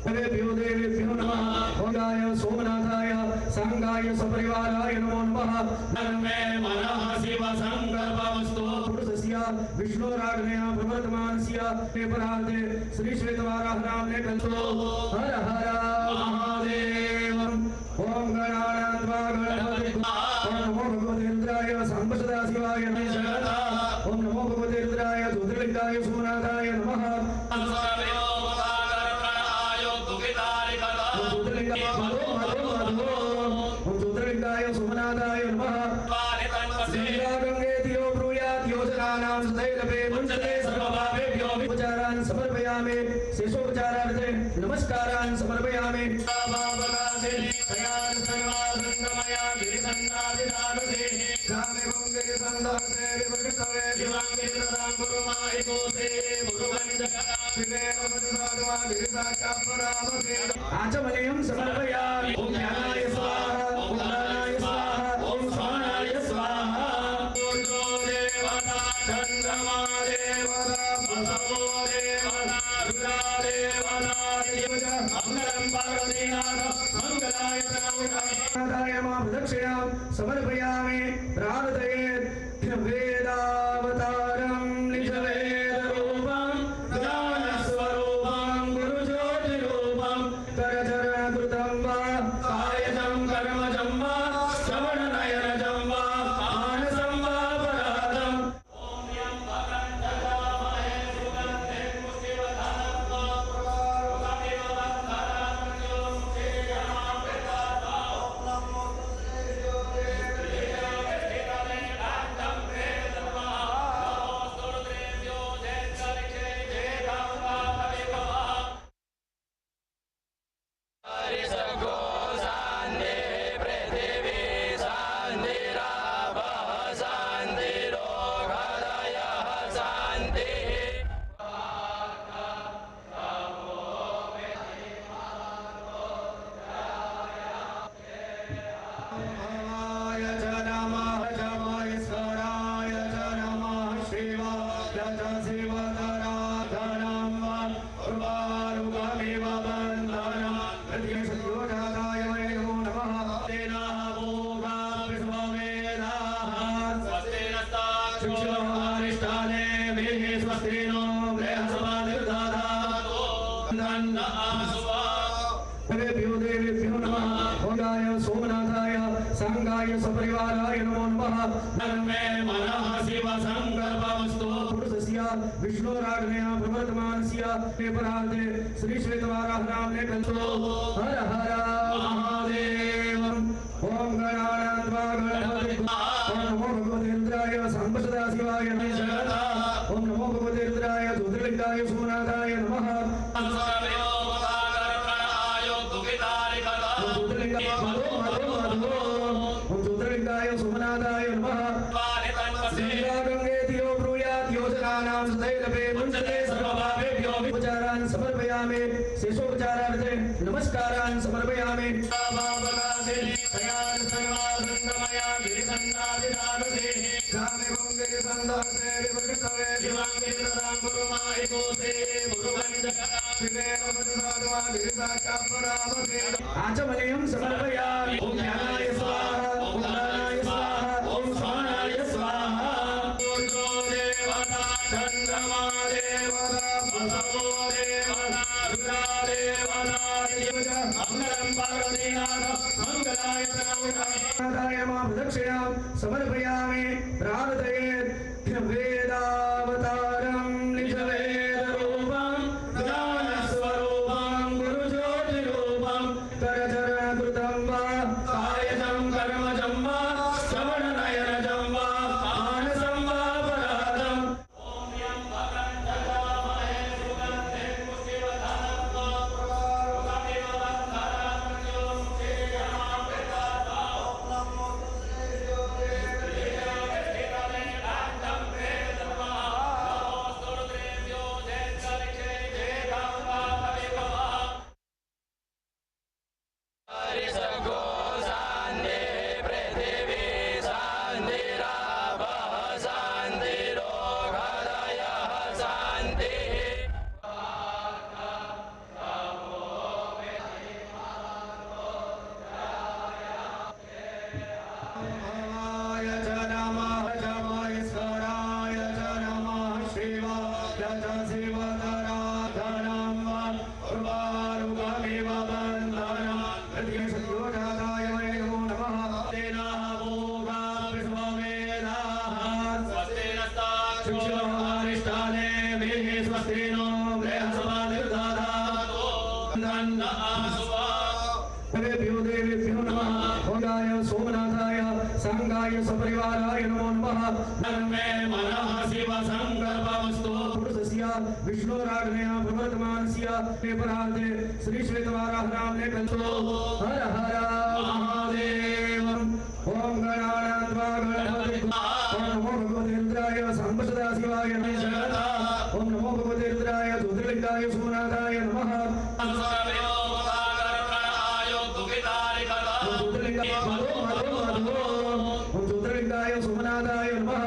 देवेभ्यो नमः। ओंगाय सोमनाथाय संगाय सपरिवाराय नमो नमः। तन्मे मनः शिव संकल्पमस्तु। पुरुषस्य विष्णुराज्ञया प्रवर्तमानस्य परार्थे श्री श्वेतवाराह नाम्ने कल्पो हर हर महादेव। ओम गणानां त्वा गणपति ओम नमो भगवते रुद्राय सांबसदा शिवाय नमः। ओम नमो भगवते रुद्राय ज्योतिर्लिंगाय सोमनाथाय नमः। ओम ज्योतिर्लिंगाय सोमनाथाय नमः। गंगेतियो ब्रूयात् योजनानां सदैरवे मुञ्चते सर्वपापेभ्यो उपचारान् समर्पयामि। शेषोपचारार्थे नमस्कारान् समर्पयामि। आचमनीयं समर्पयामि। ओम ज्ञानाय स्वाहा ओम दानाय स्वाहा ओम स्वाहाय स्वाहा। चंद्रमा देवता बसवो देवता रुद्रा देवता मंगलम पार्वतीनाथ मंगलाय तनोदाय मां प्रदक्षिणां समर्पयामि। प्रार्थये वेदावतारं निजवेदरूपं ज्ञानस्वरूपं गुरुज्योतिरूपं करचरणकृतं वा कायजं कर्मजं वा श्रवणनयनजं वा मानसं वा पराधम्। ओम यं भगवन्तजामहे सुगन्धे पुष्टिवर्धनं देवेभ्यो नमः। ओंगाय सोमनाथाय संगाय सपरिवाराय नमो नमः। तन्मे मनः शिव संकल्पमस्तु। पुरुषस्य विष्णुराज्ञया प्रवर्तमानस्य परार्थे श्री श्वेतवाराह नाम्ने कल्पो हर हर महादेव। ओम गणानां त्वा गणपति ओम नमो भगवते रुद्राय सांबसदा शिवाय नमः। ओम नमो भगवते रुद्राय ज्योतिर्लिंगाय सोमनाथाय नमः। ओम ज्योतिर्लिंगाय सोमनाथाय नमः। गंगेतियो ब्रूयात् योजनानां सदैरवे मुञ्चते सर्वपापेभ्यो उपचारान् समर्पयामि। शेषोपचारार्थे नमस्कारान् समर्पयामि। आचमनीयं समर्पयामि। ओम ज्ञानाय स्वाहा ओम दानाय स्वाहा ओम स्वाहाय स्वाहा। चंद्रमा देवता बसवो देवता रुद्रा देवता मंगलम पार्वतीनाथ मंगलाय तनोदाय मां प्रदक्षिणां समर्पयामि। प्रार्थये वेदावतारं निजवेदरूपं ज्ञानस्वरूपं गुरुज्योतिरूपं करचरणकृतं देवेभ्यो देवेभ्यो नमः। ओंगाय सोमनाथाय सांगाय सपरिवाराय नमो नमः। धर्मे मनः शिव संकल्पमस्तु। पुरुषस्य विष्णुराज्ञया प्रवर्तमानस्य पेपरार्थे श्री श्वेतवाराह नाम्ने कल्पो हर हर महादेव। ओम गणानात्वा गणपति ओम नमो भगवते रुद्राय सांबसदा शिवाय नमः। ओम नमो भगवते रुद्राय ज्योतिर्लिंगाय सोमनाथाय नमः। ज्योतिर्लिंगाय सोमनाथाय नमः।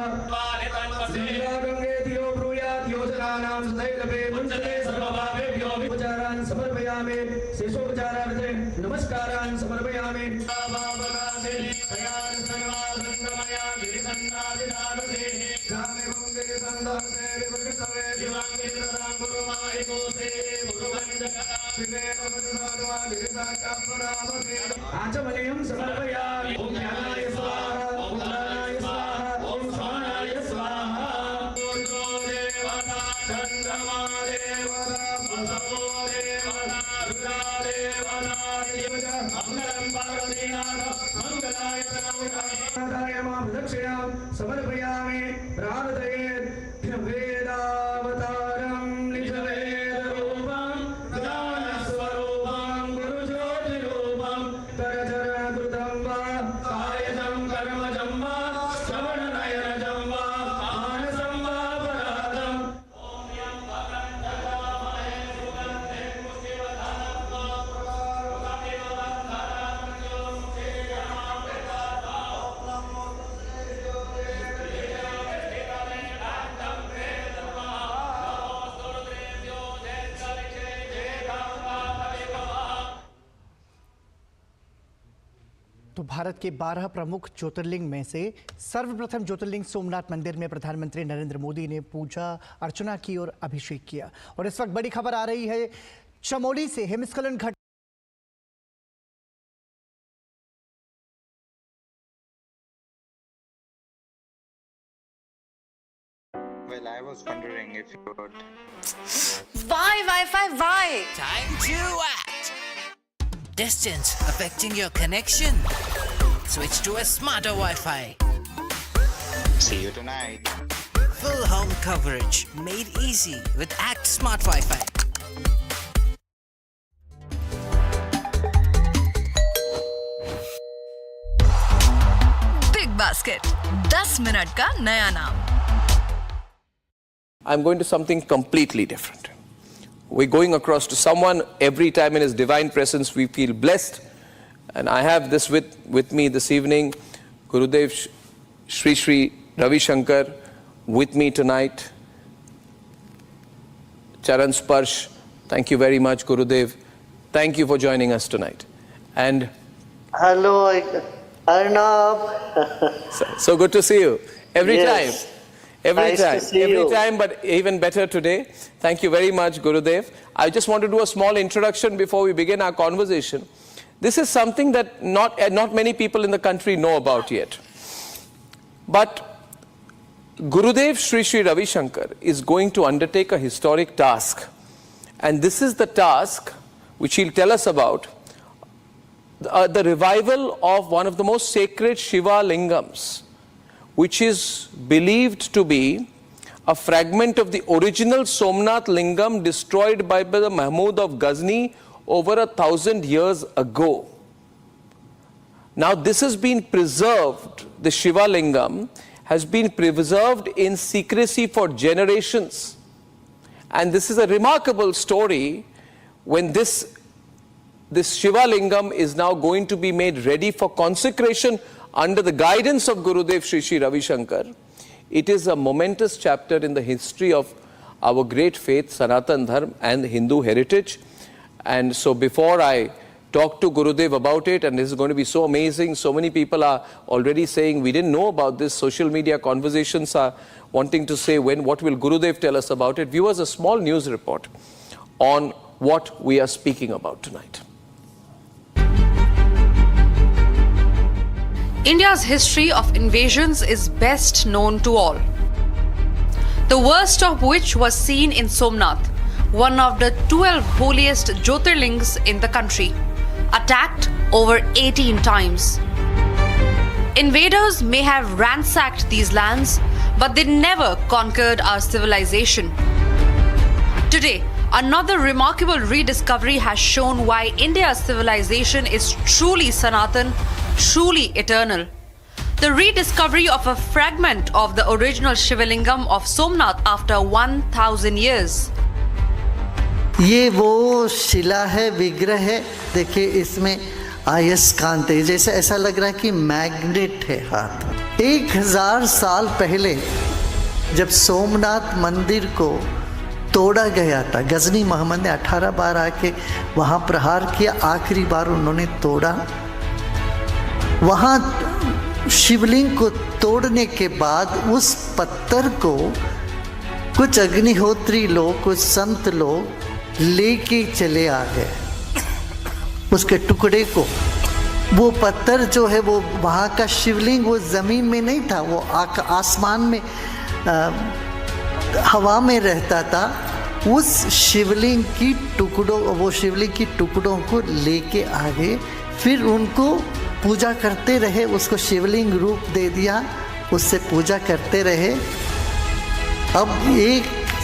उपचारान् समर्पयामि। शेषोपचारार्थे नमस्कारान् समर्पयामि। आचमनीयं समर्पयामि। ओम ज्ञानाय स्वाहा ओम दानाय स्वाहा ओम स्वाहाय स्वाहा। चंद्रमा देवता बसवो देवता रुद्रा देवता मंगलम पार्वतीनाथ मंगलाय नाथाय मां प्रदक्षिणां समर्पयामि। प्रार्थये वेदावतारं निजवेदरूपं ज्ञानस्वरूपं गुरुज्योतिरूपं करचरणकृतं वा कायजं कर्मजं वा श्रवणनयनजं वा मानसं वा पराधम्। तो भारत के 12 प्रमुख ज्योतिर्लिंग में से सर्वप्रथम ज्योतिर्लिंग सोमनाथ मंदिर में प्रधानमंत्री नरेंद्र मोदी ने पूजा अर्चना की और अभिषेक किया। और इस वक्त बड़ी खबर आ रही है चमोली से। हिमस्खलन घटना Well, I was wondering if you would. Why? Time to act. Distance affecting your connection? Switch to a smarter Wi-Fi. See you tonight. Full home coverage made easy with Act Smart Wi-Fi. Big basket 10 minute का नया नाम। I'm going to something completely different. We're going across to someone every time in his divine presence we feel blessed. And I have this with me this evening, Gurudev Shri Ravi Shankar with me tonight. Charan Sparsh, thank you very much, Gurudev. Thank you for joining us tonight. And hello, Arnab. so good to see you. Every Yes. time. Every time, but even better today. Thank you very much, Gurudev. I just want to do a small introduction before we begin our conversation. This is something that not many people in the country know about yet. But Gurudev Shri Ravi Shankar is going to undertake a historic task. And this is the task which he'll tell us about. The revival of one of the most sacred Shiva lingams, which is believed to be a fragment of the original Somnath Lingam destroyed by the Mahmud of Ghazni over 1,000 years ago. Now this has been preserved, the Shiva Lingam has been preserved in secrecy for generations. And this is a remarkable story when this Shiva Lingam is now going to be made ready for consecration under the guidance of Gurudev Shri Ravi Shankar. It is a momentous chapter in the history of our great faith, Sanatan Dharma and Hindu heritage. And so before I talk to Gurudev about it, and this is going to be so amazing, so many people are already saying we didn't know about this, social media conversations are wanting to say what will Gurudev tell us about it. Viewers, a small news report on what we are speaking about tonight. India's history of invasions is best known to all. The worst of which was seen in Somnath, one of the 12 holiest Jyotirlings in the country, attacked over 18 times. Invaders may have ransacked these lands, but they never conquered our civilization. Today, another remarkable rediscovery has shown why India's civilization is truly Sanatan, truly eternal. The rediscovery of a fragment of the original Shivalingam of Somnath after 1000 years. ये वो शिला है, विग्रह है, देखिए इसमें आयस्कांत है, जैसे ऐसा लग रहा है कि मैग्नेट है हाथ। 1000 साल पहले जब सोमनाथ मंदिर को तोड़ा गया था, गजनी मोहम्मद ने 18 बार आके वहाँ प्रहार किया, आखिरी बार उन्होंने तोड़ा। वहाँ शिवलिंग को तोड़ने के बाद उस पत्थर को कुछ अग्निहोत्री लोग, कुछ संत लोग लेके चले आ गए, उसके टुकड़े को। वो पत्थर जो है वो वहाँ का शिवलिंग वो ज़मीन में नहीं था, वो आसमान में हवा में रहता था। उस शिवलिंग की टुकड़ों, वो शिवलिंग की टुकड़ों को लेके आ गए, फिर उनको पूजा करते रहे, उसको शिवलिंग रूप दे दिया, उससे पूजा करते रहे। अब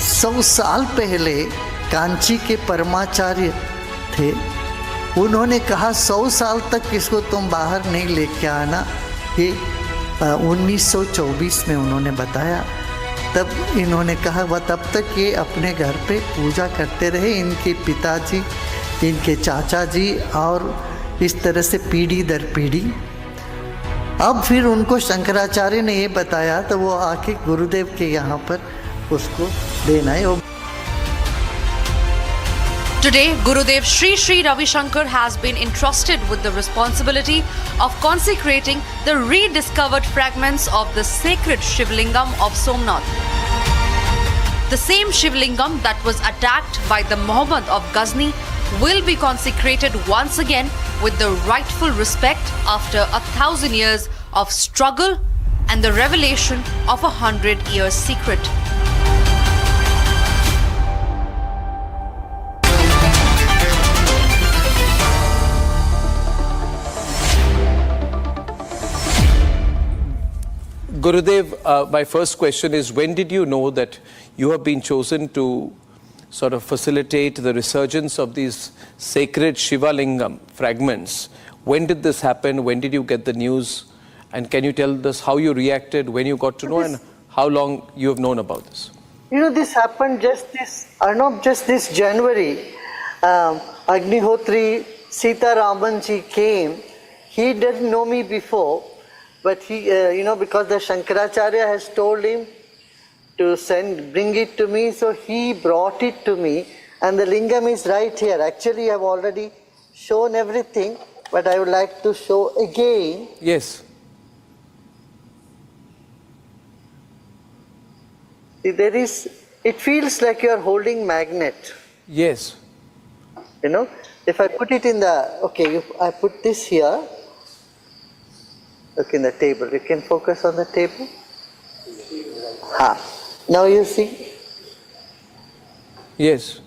100 साल पहले कांची के परमाचार्य थे, उन्होंने कहा 100 साल तक इसको तुम बाहर नहीं लेके आना। ये 1924 में उन्होंने बताया। तब इन्होंने कहा वह तब तक ये अपने घर पे पूजा करते रहे, इनके पिताजी, इनके चाचा जी, और इस तरह से पीढ़ी दर पीढ़ी। अब फिर उनको शंकराचार्य ने ये बताया तो वो आके गुरुदेव के यहाँ पर उसको देना है। Today, Gurudev Shri Shri Ravi Shankar has been entrusted with the responsibility of consecrating the rediscovered fragments of the sacred Shivlingam of Somnath. The same Shivlingam that was attacked by the Muhammad of Ghazni will be consecrated once again with the rightful respect after 1000 years of struggle and the revelation of a 100-year secret. Gurudev, my first question is, when did you know that you have been chosen to sort of facilitate the resurgence of these sacred Shiva Lingam fragments? When did this happen? When did you get the news? And can you tell us how you reacted when you got to know, and how long you have known about this? You know, this happened just this January. Agnihotri Sita Ramanji came. He didn't know me before, but he, because the Shankaracharya has told him to bring it to me, so he brought it to me, and the lingam is right here. Actually, I have already shown everything, but I would like to show again. Yes. See, it feels like you are holding magnet. Yes. You know, if I put it in if I put this here, look in the table, you can focus on the table. Now you see? Yes.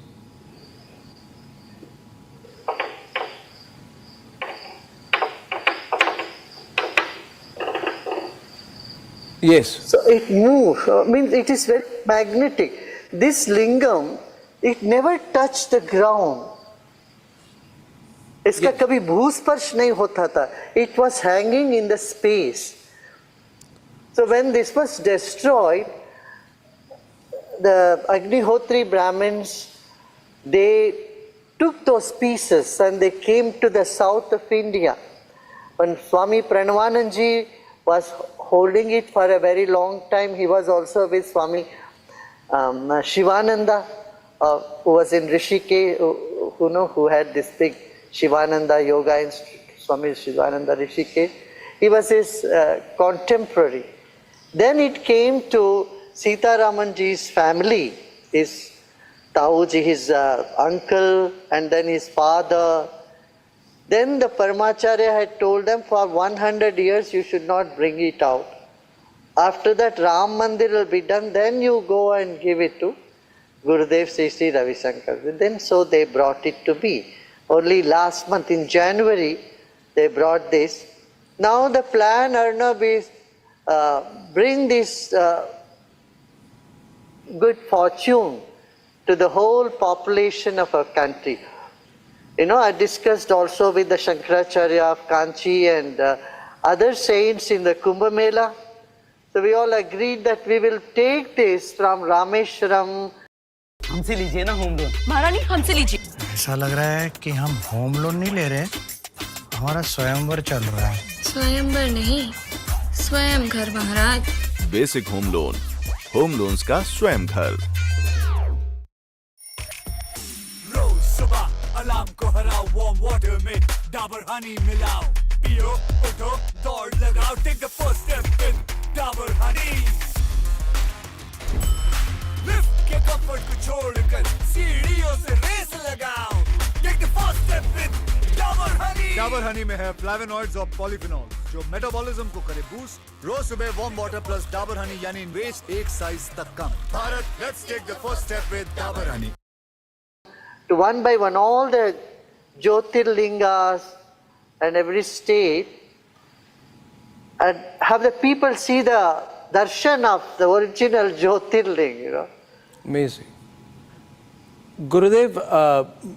Yes. So it moves, means it is very magnetic. This lingam, it never touched the ground. इसका कभी भूस्पर्श नहीं होता था. It was hanging in the space. So when this was destroyed, the Agnihotri Brahmins, they took those pieces and they came to the south of India. When Swami Pranavananji was holding it for a very long time, he was also with Swami Shivananda, who was in Rishikesh, who had this big Shivananda Yoga Institute, Swami Shivananda Rishikesh. He was his contemporary. Then it came to Sita Ramanji's family, his Tauji, his uncle, and then his father. Then the Paramacharya had told them for 100 years you should not bring it out. After that Ram Mandir will be done, then you go and give it to Gurudev Sri Ravi Shankar. Then so they brought it to be. Only last month in January they brought this. Now the plan, Arnab, is bring this good fortune to the whole population of our country. You know, I discussed also with the Shankaracharya of Kanchi and other saints in the Kumbh Mela. So we all agreed that we will take this from Rameshwaram. हमसे लीजिए ना home loan. महारानी हमसे लीजिए। ऐसा लग रहा है कि हम होम लोन नहीं ले रहे, हमारा स्वयंवर चल रहा है। स्वयंवर नहीं, स्वयं घर महाराज। बेसिक होम लोन्स का स्वयं घर। रोज सुबह अलार्म को हराओ, वार्म वाटर में डाबर हनी मिलाओ, पियो उठो दौड़ लगाओ, take the first step with Dabur honey. Lift के कंफर्ट को छोड़कर सीढ़ियों से रेस लगाओ, take the first step with Dabur honey. Dabur honey में है फ्लेवोनॉइड्स और पॉलीफिनॉल्स जो मेटाबॉलिज्म को करे बूस्ट। रोज सुबह warm water plus Dabur honey यानी वेस्ट एक साइज तक कम। Bharat, let's take the first step with Dabur honey. To one by one all the Jyotirlingas and every state, and have the people see the darshan of the original Jyotirling, you know. Amazing. Gurudev,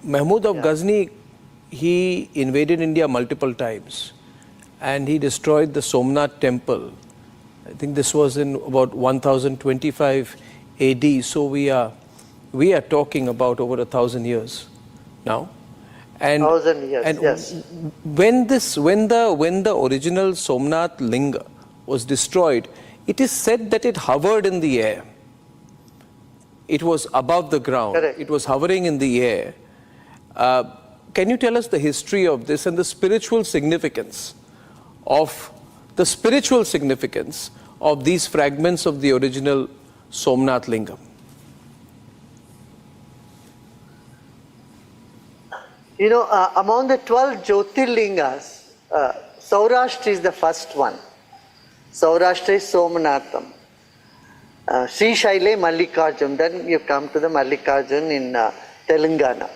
Mahmud of Ghazni, he invaded India multiple times and he destroyed the Somnath temple. I think this was in about 1025 AD, so we are talking about over 1,000 years now. And 1,000 years, and yes. When the original Somnath Linga was destroyed, it is said that it hovered in the air. It was above the ground. Correct. It was hovering in the air. Can you tell us the history of this and the spiritual significance of these fragments of the original Somnath Lingam? You know, among the 12 Jyotirlingas, Saurashtra is the first one. Saurashtra is Somnatham. Sri Shaile Mallikarjun, then you come to the Mallikarjun in Telangana.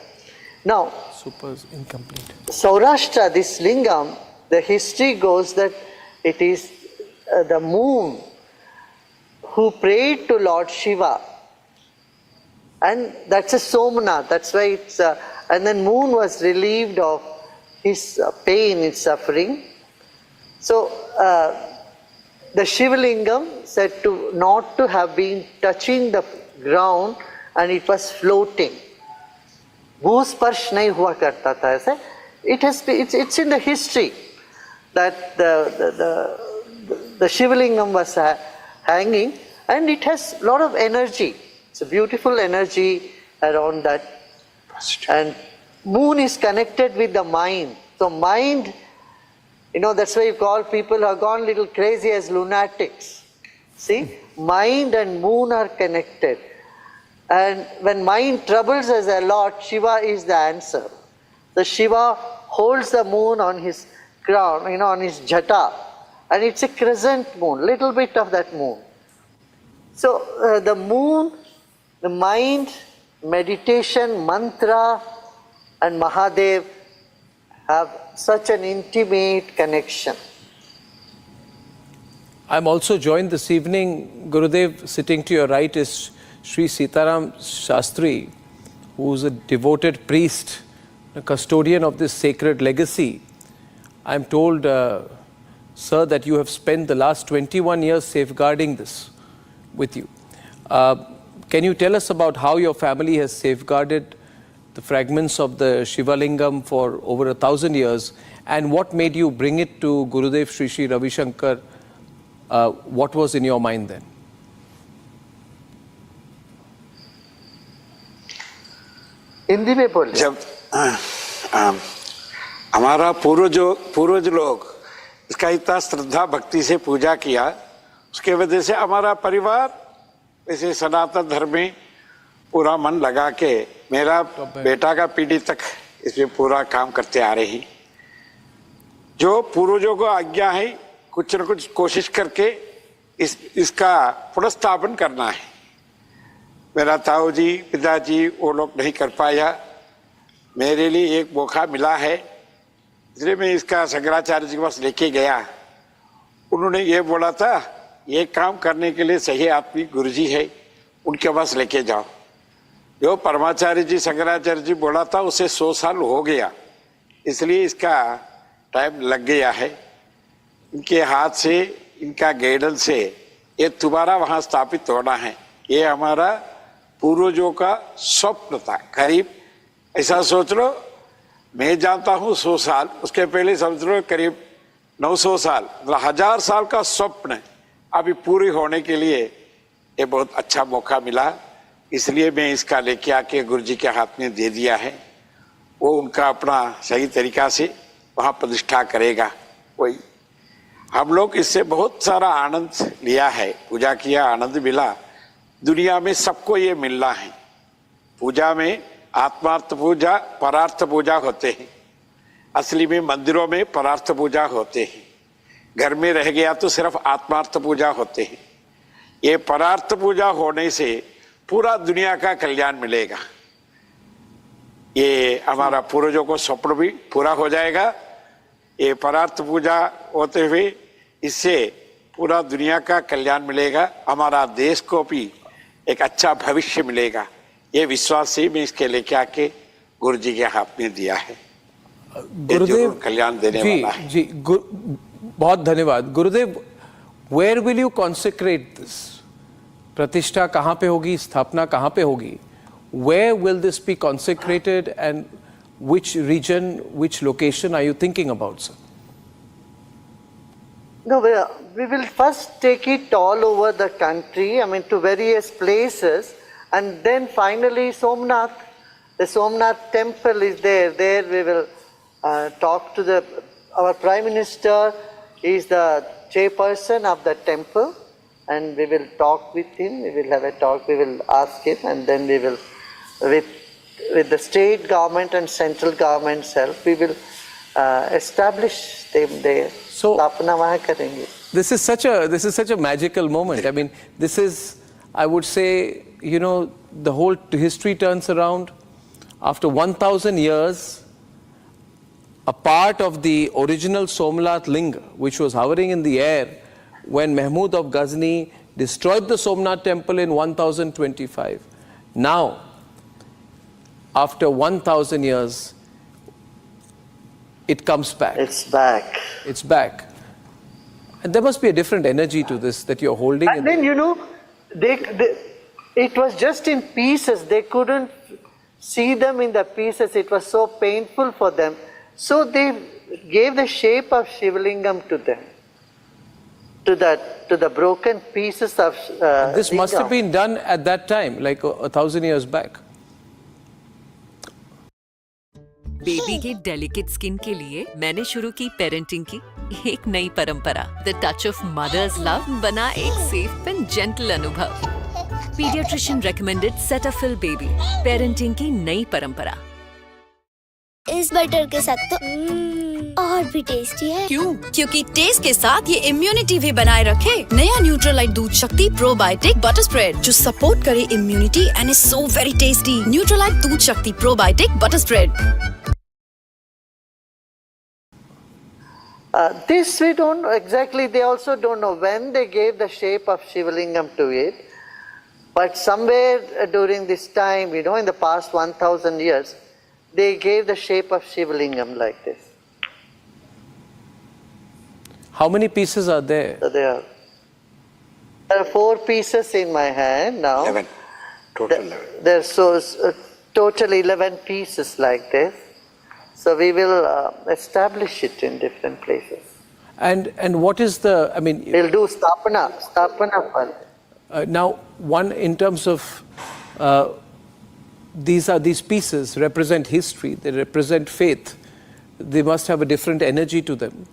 Now, Super incomplete. Saurashtra, this lingam, the history goes that it is the moon who prayed to Lord Shiva. And that's a Somnath, that's why it's and then moon was relieved of his pain, his suffering. So the Shivlingam said to not to have been touching the ground and it was floating. Bhusparsh nahi hua karta tha aise. It's in the history that the Shivlingam was hanging and it has a lot of energy. It's a beautiful energy around that. And moon is connected with the mind. So mind, you know, that's why you call people who have gone a little crazy as lunatics. See, mind and moon are connected. And when mind troubles us a lot, Shiva is the answer. The Shiva holds the moon on his crown, you know, on his jata. And it's a crescent moon, little bit of that moon. So the moon, the mind, meditation, mantra and Mahadev have such an intimate connection. I'm also joined this evening, Gurudev, sitting to your right is Sri Sitaram Shastri, who is a devoted priest, a custodian of this sacred legacy. I'm told, sir, that you have spent the last 21 years safeguarding this with you. Can you tell us about how your family has safeguarded the fragments of the Shiva Lingam for over 1,000 years and what made you bring it to Gurudev Sri Ravi Shankar? What was in your mind then? Hindi में बोलिए। जब हमारा पूर्वज लोग इसका इतना श्रद्धा भक्ति से पूजा किया, उसके वजह से हमारा परिवार ऐसे सनातन धर्म में पूरा मन लगा के मेरा बेटा का पीढ़ी तक इसमें पूरा काम करते आ रहे हैं। जो पूर्वजों को आज्ञा है कुछ न कुछ कोशिश करके इसका पुनर्स्थापन करना है। मेरा ताऊ जी पिताजी वो लोग नहीं कर पाया, मेरे लिए एक मौका मिला है, इसलिए मैं इसका शंकराचार्य जी के पास लेके गया। उन्होंने ये बोला था ये काम करने के लिए सही आदमी गुरुजी है, उनके पास लेके जाओ। जो परमाचार्य जी शंकराचार्य जी बोला था उसे 100 साल हो गया, इसलिए इसका टाइम लग गया है। इनके हाथ से, इनका गाइडेंस से ये दोबारा वहाँ स्थापित होना है। ये हमारा पूर्वजों का स्वप्न था। करीब ऐसा सोच लो, मैं जानता हूँ 100 साल, उसके पहले समझ लो करीब 900 साल, मतलब 1000 साल का स्वप्न अभी पूरी होने के लिए ये बहुत अच्छा मौका मिला। इसलिए मैं इसका लेके आके गुरुजी के हाथ में दे दिया है। वो उनका अपना सही तरीका से वहाँ प्रतिष्ठा करेगा। वही हम लोग इससे बहुत सारा आनंद लिया है, पूजा किया, आनंद मिला। दुनिया में सबको ये मिलना है। पूजा में आत्मार्थ पूजा, परार्थ पूजा होते हैं। असली में मंदिरों में परार्थ पूजा होते हैं। घर में रह गया तो सिर्फ आत्मार्थ पूजा होते हैं। ये परार्थ पूजा होने से पूरा दुनिया का कल्याण मिलेगा। ये हमारा पूर्वजों को स्वप्न भी पूरा हो जाएगा। ये परार्थ पूजा होते हुए इससे पूरा दुनिया का कल्याण मिलेगा, हमारा देश को भी एक अच्छा भविष्य मिलेगा। ये विश्वास से मैं इसके लेके आके गुरु जी के हाथ में दिया है। गुरुदेव कल्याण देने वाला है। जी बहुत धन्यवाद। Gurudev, where will you consecrate this? प्रतिष्ठा कहाँ पे होगी, स्थापना कहाँ पे होगी? Where will this be consecrated and which region, which location are you thinking about, sir? No, we will first take it all over the country, I mean to various places, and then finally Somnath, the Somnath temple is there. There we will talk to our Prime Minister is the chairperson of the temple, and we will talk with him, we will have a talk, we will ask him, and then we will with the state government and central government's help, we will establish them there. So this is such a magical moment. I mean, this is, I would say, you know, the whole history turns around. After 1000 years, a part of the original Somnath Linga, which was hovering in the air when Mahmud of Ghazni destroyed the Somnath temple in 1025. Now, after 1000 years, it comes back. It's back. It's back. And there must be a different energy to this that you're holding. And then, you know, it was just in pieces. They couldn't see them in the pieces. It was so painful for them. So they gave the shape of Shivlingam to them, to the broken pieces of This must lingam. have been done at that time, like 1000 years back. Baby के delicate skin के लिए मैंने शुरू की parenting की एक नई परंपरा। The touch of mother's love बना एक सेफ एंड जेंटल अनुभव। Paediatrician recommended Cetaphil baby, parenting की नई परंपरा। इस बटर के साथ तो और भी टेस्टी है। क्यों? क्योंकि टेस्ट के साथ ये इम्यूनिटी भी बनाए रखे। नया न्यूट्रलाइट दूध शक्ति प्रोबायोटिक बटर स्प्रेड जो सपोर्ट करे immunity and is so very tasty. Nutrilite दूध शक्ति probiotic butter spread. This we don't know exactly, they also don't know when they gave the shape of Shivlingam to it, but somewhere during this time, you know, in the past 1000 years, they gave the shape of Shivlingam like this. How many pieces are there? So there are 4 pieces in my hand now. 11, total 11. There's total 11 pieces like this. So we will establish it in different places. And what is the, I mean... We'll do Stapana. Now, one in terms of, these pieces represent history, they represent faith. They must have a different energy to them,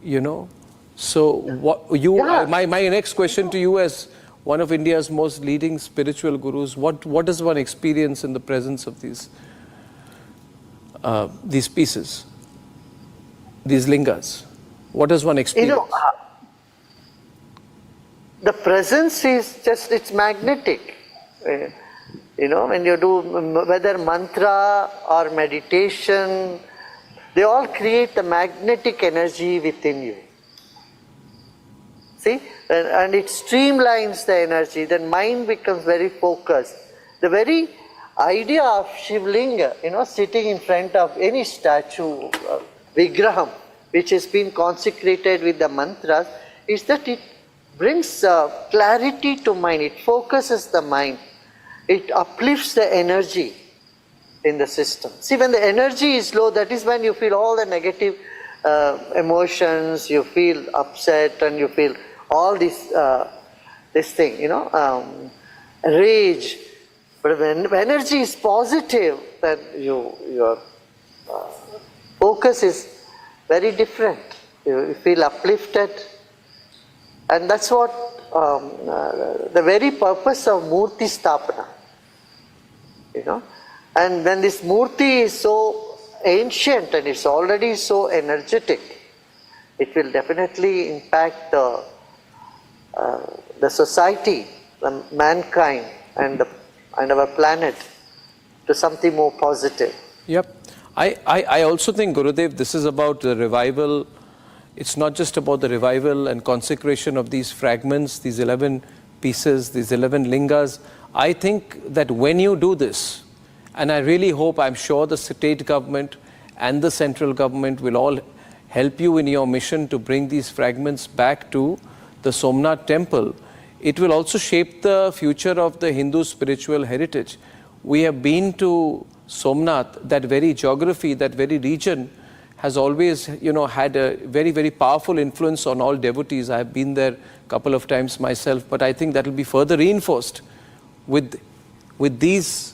you know. So what my next question to you as one of India's most leading spiritual gurus, what does one experience in the presence of these pieces, these lingas? What does one experience? You know, the presence is just, it's magnetic. You know, when you do whether mantra or meditation, they all create the magnetic energy within you. See, and it streamlines the energy, then mind becomes very focused. The very idea of Shivlinga, you know, sitting in front of any statue, Vigraham, which has been consecrated with the mantras, is that it brings clarity to mind, it focuses the mind, it uplifts the energy in the system. See, when the energy is low, that is when you feel all the negative emotions, you feel upset, and you feel all this thing, you know, rage. But when energy is positive, then your focus is very different. You feel uplifted. And that's what the very purpose of Murti Stapana. You know? And when this Murti is so ancient and it's already so energetic, it will definitely impact the society, the mankind, and our planet to something more positive. Yep. I also think, Gurudev, this is about the revival. It's not just about the revival and consecration of these fragments, these 11 pieces, these 11 lingas. I think that when you do this, and I really hope, I'm sure the state government and the central government will all help you in your mission to bring these fragments back to the Somnath temple. It will also shape the future of the Hindu spiritual heritage. We have been to Somnath, that very geography, that very region has always, you know, had a very, very powerful influence on all devotees. I have been there a couple of times myself, but I think that will be further reinforced with these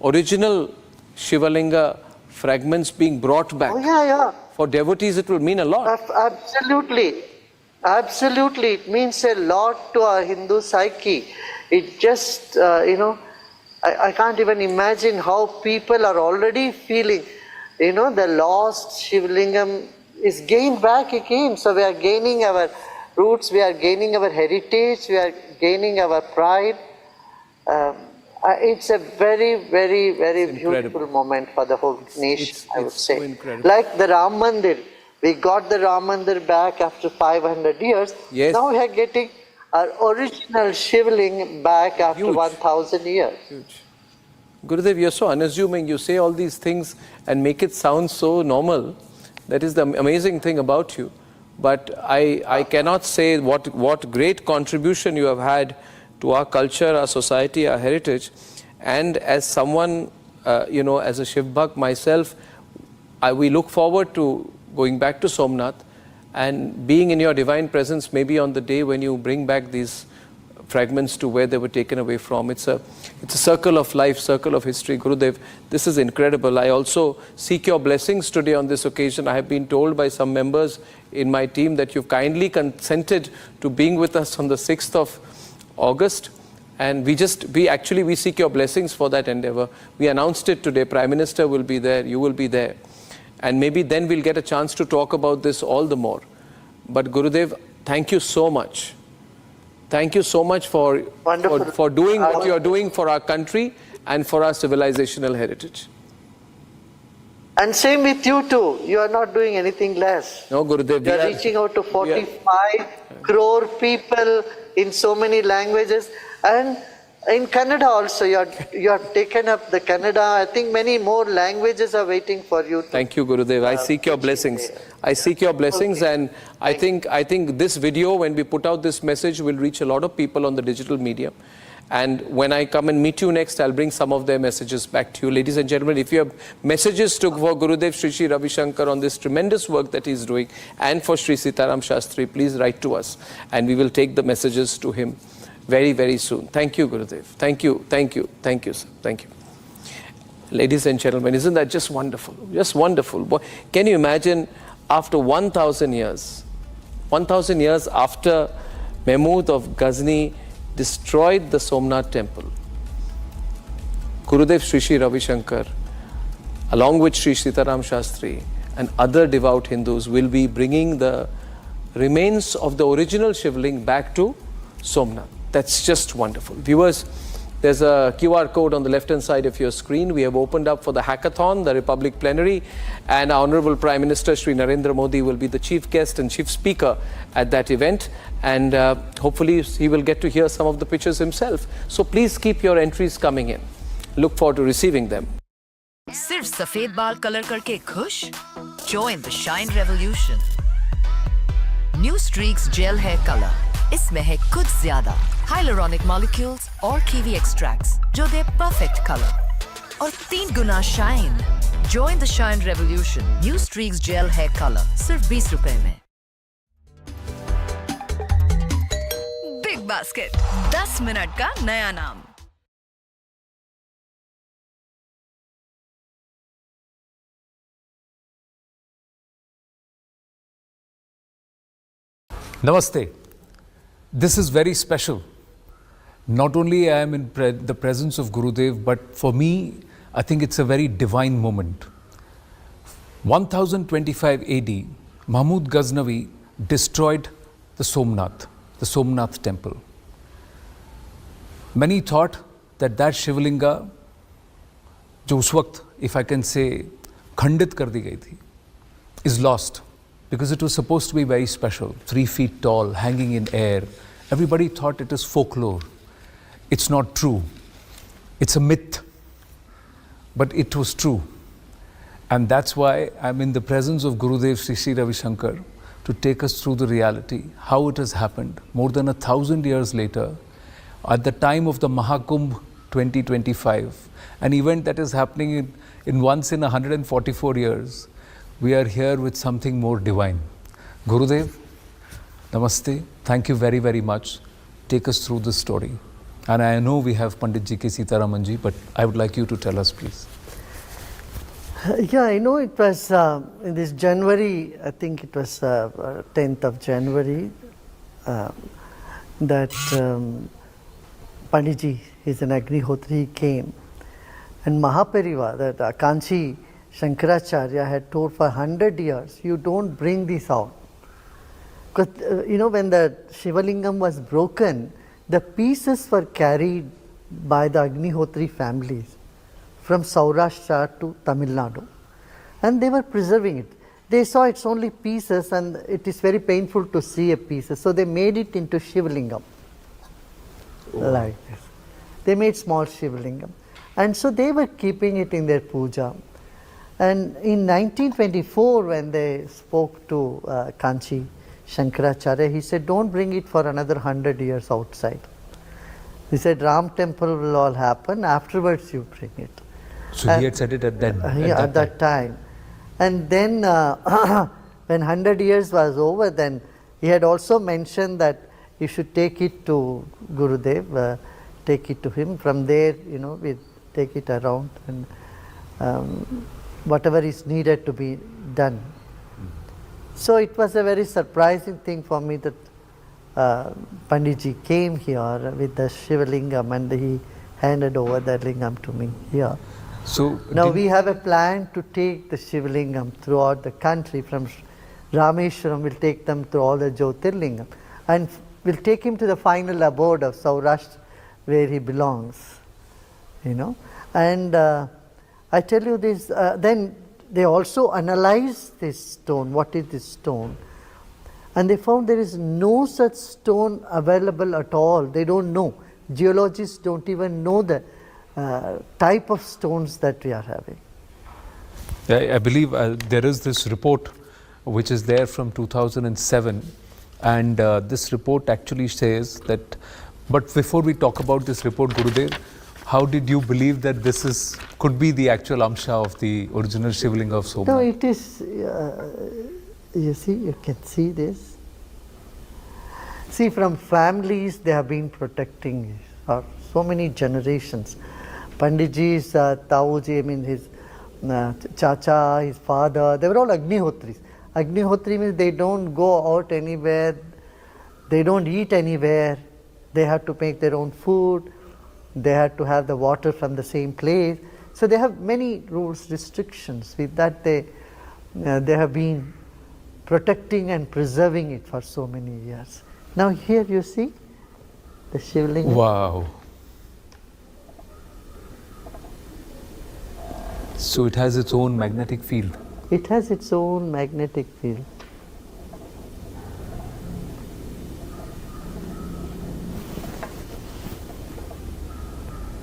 original Shivalinga fragments being brought back. Oh, yeah. For devotees, it will mean a lot. Absolutely. Absolutely. It means a lot to our Hindu psyche. It just, you know, I can't even imagine how people are already feeling. You know, the lost Shivlingam is gained back again. So we are gaining our roots, we are gaining our heritage, we are gaining our pride. It's a very, very, very beautiful moment for the whole nation, I would say. So incredible. Like the Ram Mandir. We got the Ram Mandir back after 500 years. Yes. Now we are getting our original Shivling back after 1,000 years. Huge. Gurudev, you're so unassuming. You say all these things and make it sound so normal. That is the amazing thing about you. But I cannot say what great contribution you have had to our culture, our society, our heritage. And as someone, you know, as a Shiv Bhakt myself, we look forward to going back to Somnath and being in your divine presence maybe on the day when you bring back these fragments to where they were taken away from. It's a circle of life, circle of history. Gurudev, this is incredible. I also seek your blessings today on this occasion. I have been told by some members in my team that you've kindly consented to being with us on the 6th of August. And we seek your blessings for that endeavor. We announced it today. Prime Minister will be there. You will be there. And maybe then we'll get a chance to talk about this all the more. But Gurudev, thank you so much. Thank you so much for doing what you are doing for our country and for our civilizational heritage. And same with you too. You are not doing anything less. No, Gurudev. You are reaching out to 45 crore people in so many languages. And in Kannada also, you have taken up the Kannada. I think many more languages are waiting for you. Thank you, Gurudev. I seek your blessings. I seek your blessings, and I think this video, when we put out this message, will reach a lot of people on the digital media. And when I come and meet you next, I'll bring some of their messages back to you. Ladies and gentlemen, if you have messages for Gurudev Shri Ravi Shankar on this tremendous work that he's doing, and for Shri Sitaram Shastri, please write to us, and we will take the messages to him very, very soon. Thank you, Gurudev. Thank you, sir. Thank you. Ladies and gentlemen, isn't that just wonderful? Just wonderful. Can you imagine, after 1,000 years after Mahmud of Ghazni destroyed the Somnath temple, Gurudev Shri Ravi Shankar, along with Shri Sitaram Shastri and other devout Hindus, will be bringing the remains of the original Shivling back to Somnath. That's just wonderful. Viewers, there's a QR code on the left-hand side of your screen. We have opened up for the hackathon, the Republic Plenary, and our Honorable Prime Minister Shri Narendra Modi will be the chief guest and chief speaker at that event. And hopefully he will get to hear some of the pictures himself. So please keep your entries coming in. Look forward to receiving them. सिर्फ सफेद बाल colour करके खुश? Join the shine revolution. New Streaks Gel Hair Color. इसमें है कुछ ज्यादा hyaluronic molecules और kiwi extracts जो दे perfect color और 3 गुना shine. Join the shine revolution. New Streaks Gel Hair Color. सिर्फ 20 रुपए में. Big Basket. 10 मिनट का नया नाम. Namaste. This is very special. Not only I am in the presence of Gurudev, but for me, I think it's a very divine moment. 1025 AD, Mahmud Ghaznavi destroyed the Somnath temple. Many thought that Shivlinga, जो उस वक्त, if I can say, खंडित कर दी गई थी, is lost. Because it was supposed to be very special, 3 feet tall, hanging in air. Everybody thought it is folklore. It's not true. It's a myth. But it was true. And that's why I'm in the presence of Gurudev Sri Ravi Shankar to take us through the reality, how it has happened more than 1,000 years later, at the time of the Mahakumbh 2025, an event that is happening in once in 144 years. We are here with something more divine. Gurudev, Namaste. Thank you very, very much. Take us through this story. And I know we have Pandit Ji K. Sitaramanji, but I would like you to tell us, please. Yeah, I know it was in this January, I think it was 10th of January, that Pandit Ji, he's an Agnihotri, came. And Mahapariva, that Kanchi Shankaracharya had told for 100 years, you don't bring this out. Because, when the Shivalingam was broken, the pieces were carried by the Agnihotri families from Saurashtra to Tamil Nadu. And they were preserving it. They saw it's only pieces and it is very painful to see a piece. So they made it into Shivalingam. Like this. They made small Shivalingam. And so they were keeping it in their puja. And in 1924, when they spoke to Kanchi Shankaracharya, he said, don't bring it for another 100 years outside. He said, Ram temple will all happen, afterwards you bring it. So he had said it at that time. And then when 100 years was over, then he had also mentioned that you should take it to Gurudev, take it to him. From there, we take it around and whatever is needed to be done. So it was a very surprising thing for me that Panditji came here with the Shivalingam and he handed over the lingam to me here. So now we have a plan to take the Shivalingam throughout the country. From Rameshwaram, we'll take them through all the Jyotirlinga. And we'll take him to the final abode of Saurashtra where he belongs. And I tell you this, then they also analyzed this stone. What is this stone? And they found there is no such stone available at all. They don't know. Geologists don't even know the type of stones that we are having. I believe there is this report which is there from 2007, and this report actually says that, but before we talk about this report, Gurudev, how did you believe that this could be the actual Amsha of the original Shivalinga of Somnath? No, it is, you see, you can see this. See, from families they have been protecting for so many generations. Panditji's Tauji, his Chacha, his father, they were all Agnihotris. Agnihotri means they don't go out anywhere, they don't eat anywhere, they have to make their own food. They had to have the water from the same place. So they have many rules, restrictions. With that they have been protecting and preserving it for so many years. Now here you see, the Shivlinga. Wow. So it has its own magnetic field. It has its own magnetic field.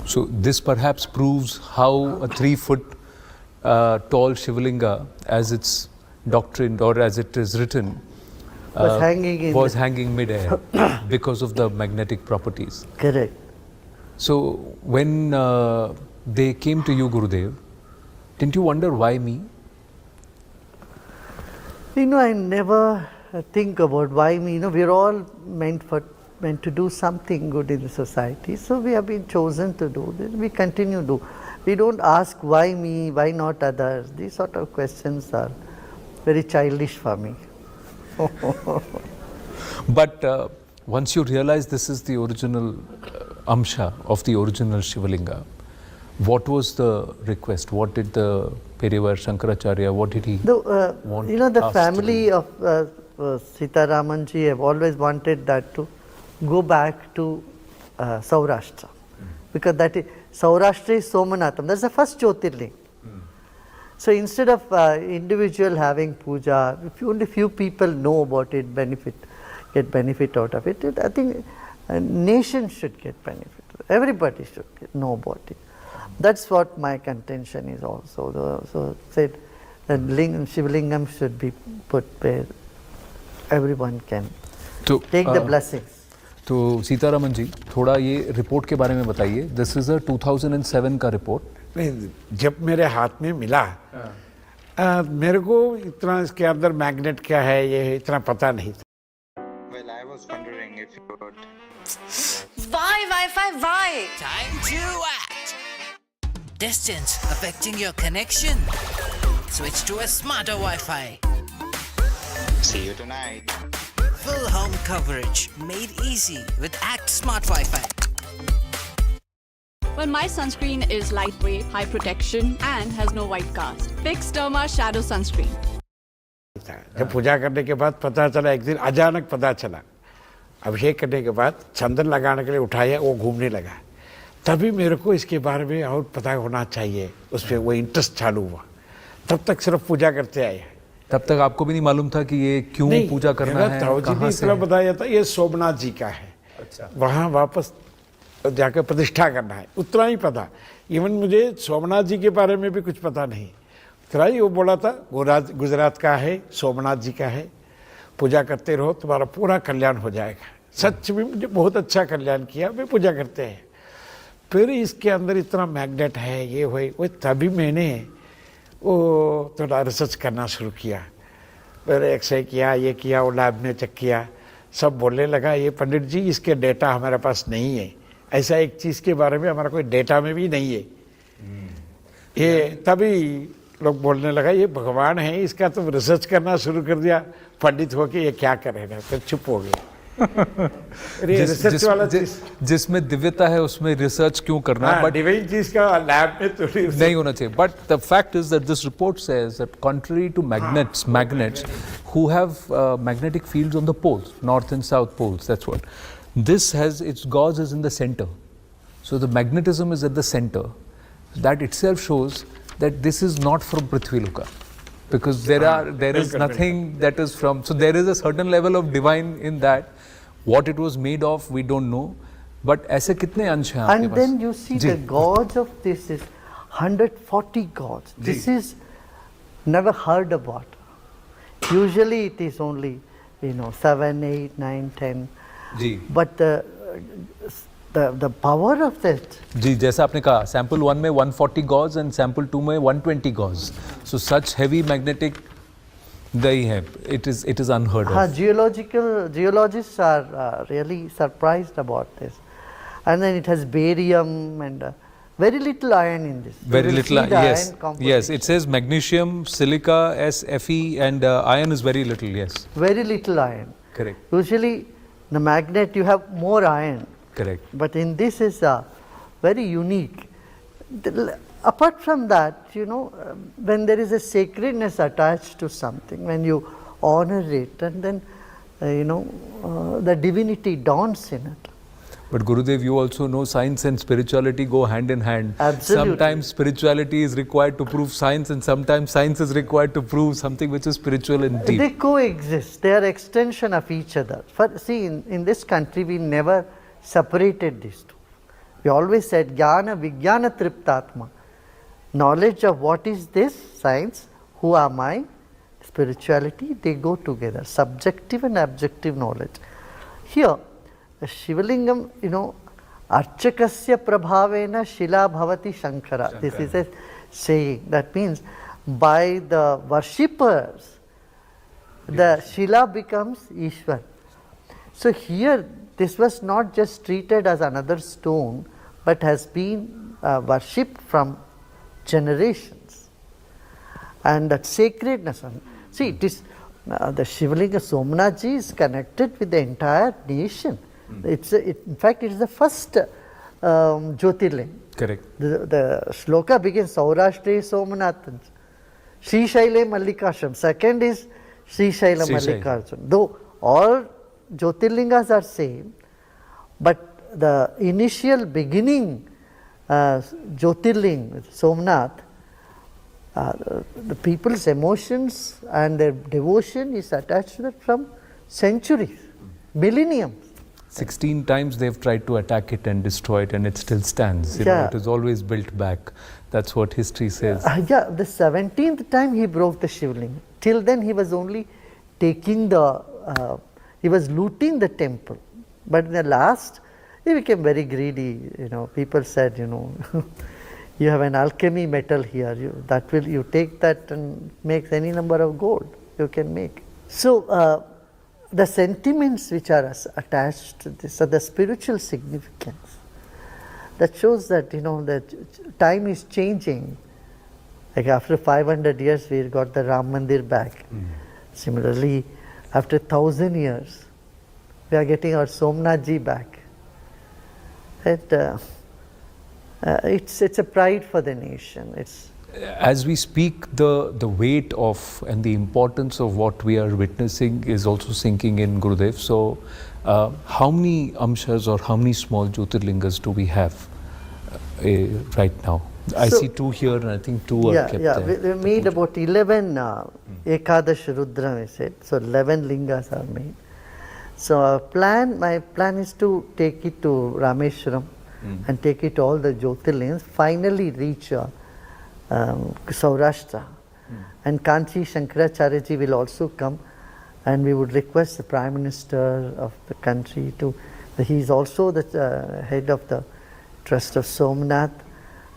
So this perhaps proves how a 3-foot tall Shivlinga, as it's doctrined or as it is written, was hanging mid-air because of the magnetic properties. Correct. So when they came to you, Gurudev, didn't you wonder why me? I never think about why me. We're all meant to do something good in the society. So we have been chosen to do this. We continue to do. We don't ask why me, why not others. These sort of questions are very childish for me. But once you realize this is the original Amsha of the original Shivlinga, what was the request? What did the Perevar Shankaracharya, what did he want? The family of Sitaramanji have always wanted that to go back to Saurashtra. Because that is, Saurashtra is Somanatham, that's the first Jyotirlinga. So instead of individual having puja, if only few people know about it, get benefit out of it, I think a nation should get benefit. Everybody should know about it. That's what my contention is also. So said that Shivlingam should be put where everyone can take the blessings. तो सीतारामन जी थोड़ा ये report के बारे में बताइए. This is a 2007 का report. नहीं, जब मेरे हाथ में मिला मेरे को इतना इसके अंदर मैग्नेट क्या है ये इतना पता नहीं था. Well, I was wondering if you would. Why? Time to act. Distance affecting your connection? Switch to a smarter Wi-Fi. See you tonight. Full home coverage made easy with Act Smart Wi-Fi. Well, my sunscreen is lightweight, high protection and has no white cast. Fix Derma Shadow Sunscreen. जब पूजा करने के बाद पता चला, एक दिन अचानक पता चला, अभिषेक करने के बाद चंदन लगाने के लिए उठाया, वो घूमने लगा. तभी मेरे को इसके बारे में और पता होना चाहिए, उस पर वो इंटरेस्ट चालू हुआ. तब तक सिर्फ पूजा करते आए. तब तक आपको भी नहीं मालूम था कि ये क्यों पूजा करना है, कहाँ से है? बताया था ये सोमनाथ जी का है. अच्छा. वहाँ वापस जाकर प्रतिष्ठा करना है, उतना ही पता. इवन मुझे सोमनाथ जी के बारे में भी कुछ पता नहीं. उतना ही वो बोला था गुजरात का है, सोमनाथ जी का है, पूजा करते रहो तुम्हारा पूरा कल्याण हो जाएगा. सच में मुझे बहुत अच्छा कल्याण किया. वे पूजा करते हैं. फिर इसके अंदर इतना मैग्नेट है, ये हुए वो, तभी मैंने वो थोड़ा रिसर्च करना शुरू किया. फिर एक्सरे किया, ये किया, वो लैब में चेक किया. सब बोलने लगा ये पंडित जी इसके डेटा हमारे पास नहीं है, ऐसा एक चीज़ के बारे में हमारा कोई डेटा में भी नहीं है. ये तभी लोग बोलने लगा ये भगवान है, इसका तो रिसर्च करना शुरू कर दिया. पंडित होके ये क्या करेगा, फिर चुप हो गया. जिसमें दिव्यता है उसमें रिसर्च क्यों करना. बट डिवाइन चीज का लैब में तो नहीं होना चाहिए. But the fact is that this report says that contrary to magnets who have magnetic fields on the poles, north and south poles, that's what this has. Its gauge is in the center, so the magnetism is at the center. That itself shows that this is not from Prithvi Loka, because there is nothing that is from. So there is a certain level of divine in that. What it was made of, we don't know. But ऐसे कितने अंश हैं आपके पास? And then you see the gauge of this is 140 gauge. This is never heard about. Usually it is only 7, 8, 9, 10. Ji. But the power of that. जी, जैसा आपने कहा, sample 1 में 140 gauge and sample 2 में 120 gauge. So such heavy magnetic नहीं है. It is unheard of. Geologists are really surprised about this. And then it has barium and very little iron in this. Very little iron, yes. Yes, it says magnesium, silica, Fe and iron is very little, yes. Very little iron. Correct. Usually the magnet you have more iron. Correct. But in this is very unique. Apart from that, when there is a sacredness attached to something, when you honor it, and then, the divinity dawns in it. But Gurudev, you also know science and spirituality go hand in hand. Absolutely. Sometimes spirituality is required to prove science, and sometimes science is required to prove something which is spiritual and deep. They coexist. They are extension of each other. See, in this country, we never separated these two. We always said, Jnana Vijnana Triptatma. Knowledge of what is this, science, who am I, spirituality, they go together. Subjective and objective knowledge. Here, Shivalingam, Archakasya Prabhavena Shila Bhavati Shankara. This is a saying. That means by the worshippers, the Shila becomes Ishwar. So here, this was not just treated as another stone, but has been worshipped from generations. And that sacredness. See, it is, the Shivalinga Somnathji is connected with the entire nation. In fact, it is the first Jyotirlinga. Correct. The shloka begins Saurashtre Somnath, Sri Shaile Mallikashram. Second is Sri Shaila Mallikashram. Though all Jyotirlingas are same, but the initial beginning Jyotirling, Somnath, the people's emotions and their devotion is attached to that from centuries, millenniums. 16 times they've tried to attack it and destroy it, and it still stands. You know, it is always built back. That's what history says. The 17th time he broke the Shivling. Till then he was only taking he was looting the temple. But in the last, he became very greedy. People said, you have an alchemy metal here. You take that and makes any number of gold you can make. So the sentiments which are attached to this are the spiritual significance. That shows that that time is changing. Like after 500 years, we got the Ram Mandir back. Similarly, after 1,000 years, we are getting our Somnathji back. It's a pride for the nation. As we speak, the weight of and the importance of what we are witnessing is also sinking in, Gurudev. So, how many amshas or how many small Jyotirlingas do we have right now? I see 2 here, and I think 2 are kept there. We made about 11 Ekadash Rudra, we said. So 11 lingas are made. So my plan is to take it to Rameshwaram and take it to all the Jyotirlingas, finally reach Saurashtra. And Kanchi Shankaracharya will also come, and we would request the Prime Minister of the country he is also the head of the Trust of Somnath.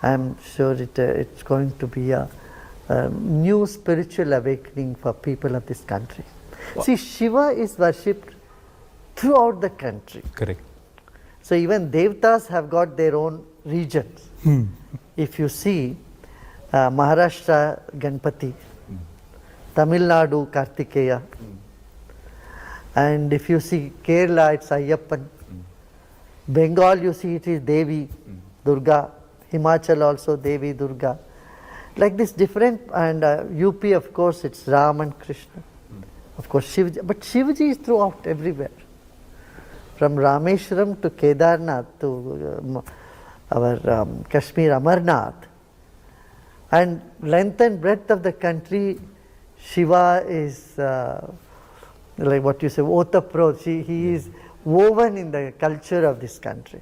I am sure it's going to be a new spiritual awakening for people of this country. See, Shiva is worshipped throughout the country. Correct. So even Devtas have got their own regions. If you see Maharashtra Ganpati, Tamil Nadu Kartikeya, and if you see Kerala, it's Ayyappan. Bengal, you see it is Devi, Durga. Himachal also Devi, Durga. Like this different, and UP of course it's Ram and Krishna. Of course Shivaji, but Shivaji is throughout everywhere. From Rameshwaram to Kedarnath to our Kashmir Amarnath. And length and breadth of the country, Shiva is like what you say, Otapro. He is woven in the culture of this country.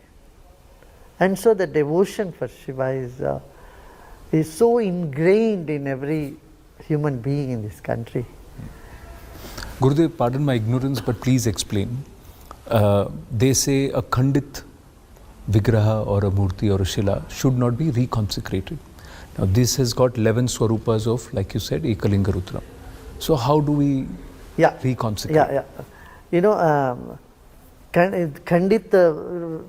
And so the devotion for Shiva is so ingrained in every human being in this country. Gurudev, pardon my ignorance, but please explain. They say a Khandit Vigraha or a Murti or a Shila should not be reconsecrated. Now this has got 11 Swarupas of, like you said, Ekalinga Rudra. So how do we reconsecrate? Khandit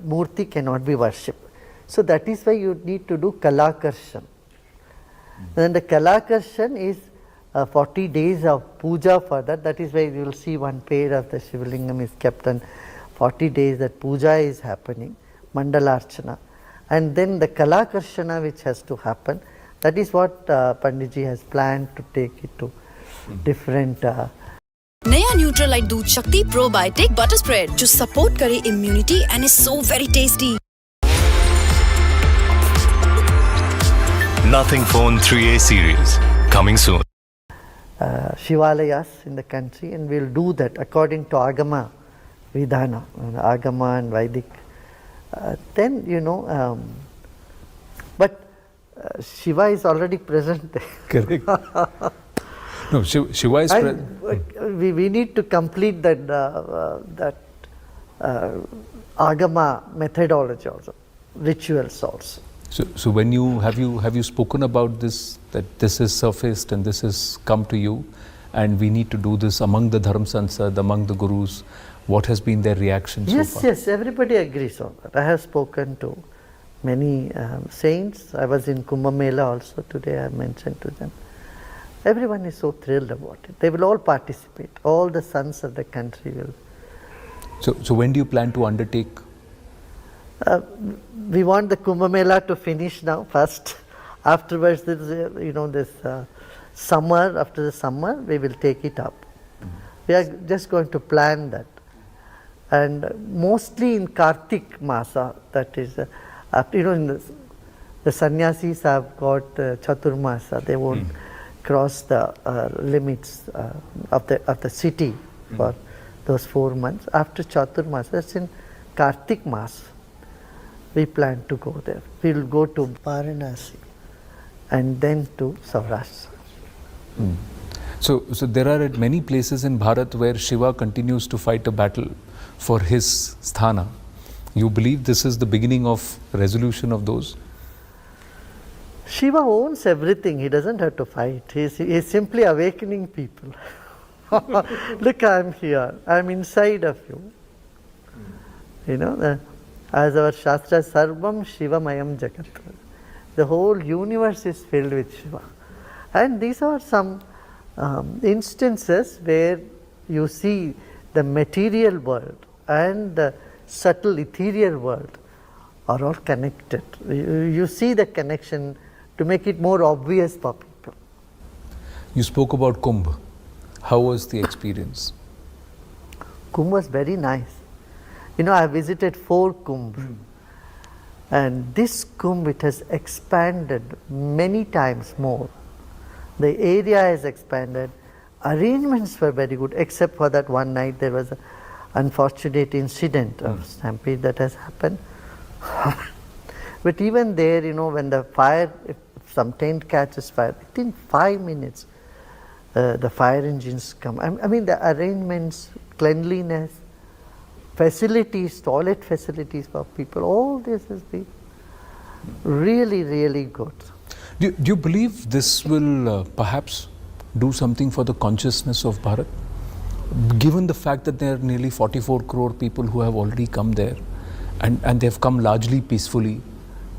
Murti cannot be worshipped. So that is why you need to do Kalakarshan. Then the Kalakarshan is 40 days of puja for that. That is why you will see one pair of the Shivalingam is kept, and 40 days that puja is happening, Mandalarchana. And then the Kalakarshana which has to happen, that is what Panditji has planned to take it to different नया Nutrilite दूध शक्ति probiotic butter spread जो support करे immunity and is so very tasty. Nothing Phone 3A series coming soon. Shivalayas in the country, and we'll do that according to Agama Vidhana, Agama and Vedic. Then but Shiva is already present there. Correct. No, Shiva is present. We need to complete that Agama methodology also, rituals also. So when have you spoken about this, that this is surfaced and this has come to you, and we need to do this among the Dharm Sansad, among the Gurus? What has been their reaction so far? Yes, everybody agrees on that. I have spoken to many saints. I was in Kumbh Mela also today. I mentioned to them. Everyone is so thrilled about it. They will all participate. All the sons of the country will. So when do you plan to undertake? We want the Kumbh Mela to finish now first. Afterwards, this summer. After the summer, we will take it up. We are just going to plan that, and mostly in Kartik Masa. That is, the sannyasis have got Chaturmasa. They won't cross the limits of the city for those 4 months. After Chaturmasa, that's in Kartik Mas, we plan to go there. We will go to Varanasi and then to Saurashtra. So there are at many places in Bharat where Shiva continues to fight a battle for his sthana. You believe this is the beginning of resolution of those? Shiva owns everything. He doesn't have to fight. He is simply awakening people. Look, I am here. I am inside of you. As our Shastra, Sarvam Shivamayam Jagat. The whole universe is filled with Shiva. And these are some instances where you see the material world and the subtle ethereal world are all connected. You see the connection to make it more obvious for people. You spoke about Kumbh. How was the experience? Kumbh was very nice. I visited 4 Kumbhs. And this Kumbh, it has expanded many times more. The area has expanded. Arrangements were very good, except for that one night there was an unfortunate incident of stampede that has happened. But even there, when the fire, if some tent catches fire, within 5 minutes, the fire engines come. I mean, the arrangements, cleanliness, facilities, toilet facilities for people, all this has been really, really good. Do you believe this will perhaps do something for the consciousness of Bharat? Given the fact that there are nearly 44 crore people who have already come there, and they have come largely peacefully,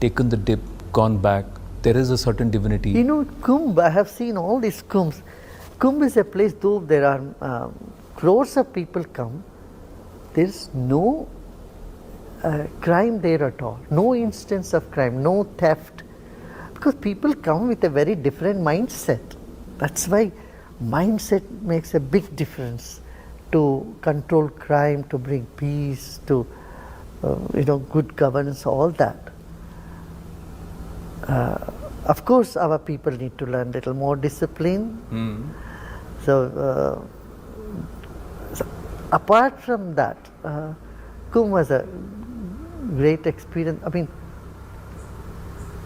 taken the dip, gone back, there is a certain divinity. Kumbh, I have seen all these Kumbhs. Kumbh is a place, though there are crores of people come, there is no crime there at all, no instance of crime, no theft, because people come with a very different mindset. That's why mindset makes a big difference to control crime, to bring peace, to good governance, all that. Of course, our people need to learn a little more discipline. So apart from that, Kumbh was a great experience. I mean,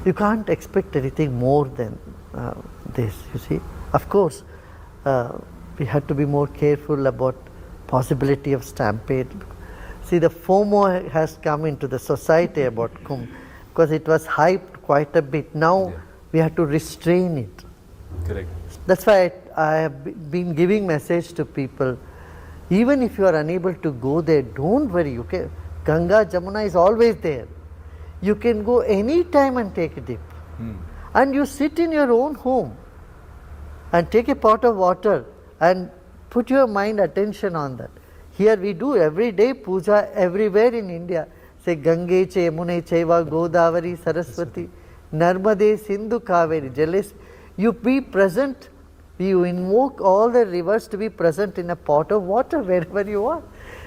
you can't expect anything more than this, you see. Of course, we had to be more careful about possibility of stampede. See, the FOMO has come into the society about Kumbh because it was hyped quite a bit. Now we have to restrain it. Correct. That's why I have been giving message to people. Even if you are unable to go there, don't worry. Okay, Ganga, Jamuna is always there. You can go any time and take a dip. And you sit in your own home and take a pot of water and put your mind attention on that. Here we do every day puja everywhere in India. Say Gange, Yamune, Chaiva, Godavari, Saraswati, Narmade, Sindhu, Kaveri, Jalis. You be present You invoke all the rivers to be present in a pot of water wherever you are.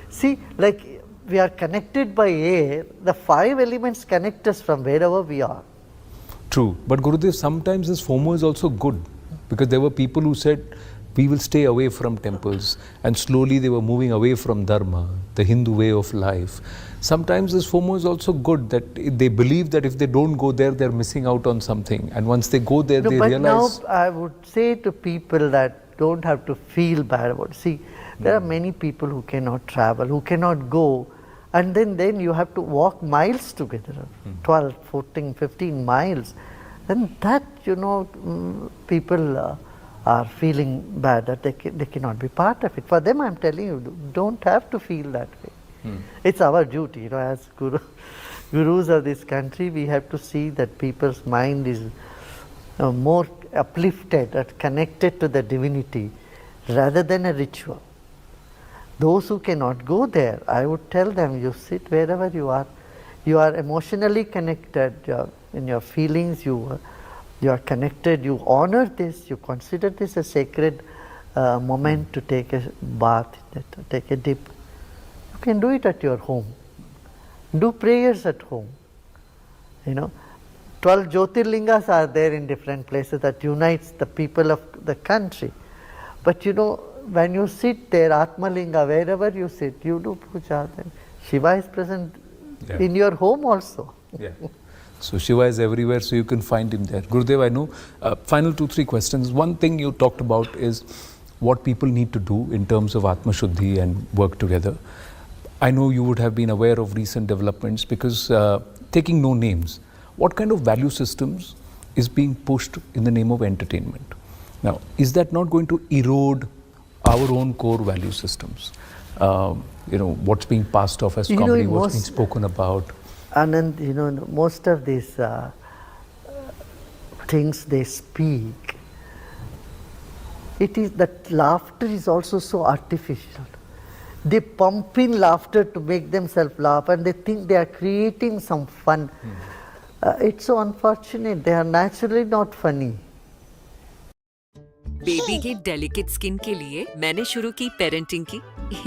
See, like we are connected by air, the 5 elements connect us from wherever we are. True, but Gurudev, sometimes this FOMO is also good, because there were people who said, we will stay away from temples, and slowly they were moving away from Dharma, the Hindu way of life. Sometimes this FOMO is also good, that they believe that if they don't go there, they're missing out on something, and once they go there, they realize... Now I would say to people that don't have to feel bad about it. See, there are many people who cannot travel, who cannot go, and then you have to walk miles together, 12, 14, 15 miles. And that, people are feeling bad that they cannot be part of it. For them, I'm telling you, don't have to feel that way. It's our duty, as gurus of this country, we have to see that people's mind is more uplifted and connected to the divinity rather than a ritual. Those who cannot go there, I would tell them, you sit wherever you are emotionally connected, in your feelings, you are connected, you honor this, you consider this a sacred moment to take a bath, take a dip. You can do it at your home. Do prayers at home. 12 Jyotirlingas are there in different places that unites the people of the country. But when you sit there, Atmalinga, wherever you sit, you do puja, then Shiva is present in your home also. Yeah. So Shiva is everywhere, so you can find him there. Gurudev, I know, final 2-3 questions. One thing you talked about is what people need to do in terms of Atma Shuddhi and work together. I know you would have been aware of recent developments, because taking no names, what kind of value systems is being pushed in the name of entertainment? Now, is that not going to erode our own core value systems? What's being passed off as comedy, what's being spoken about? Anand, most of these things they speak, it is that laughter is also so artificial. They pump in laughter to make themselves laugh, and they think they are creating some fun. It's so unfortunate. They are naturally not funny. Baby की delicate skin के लिए मैंने शुरू की parenting की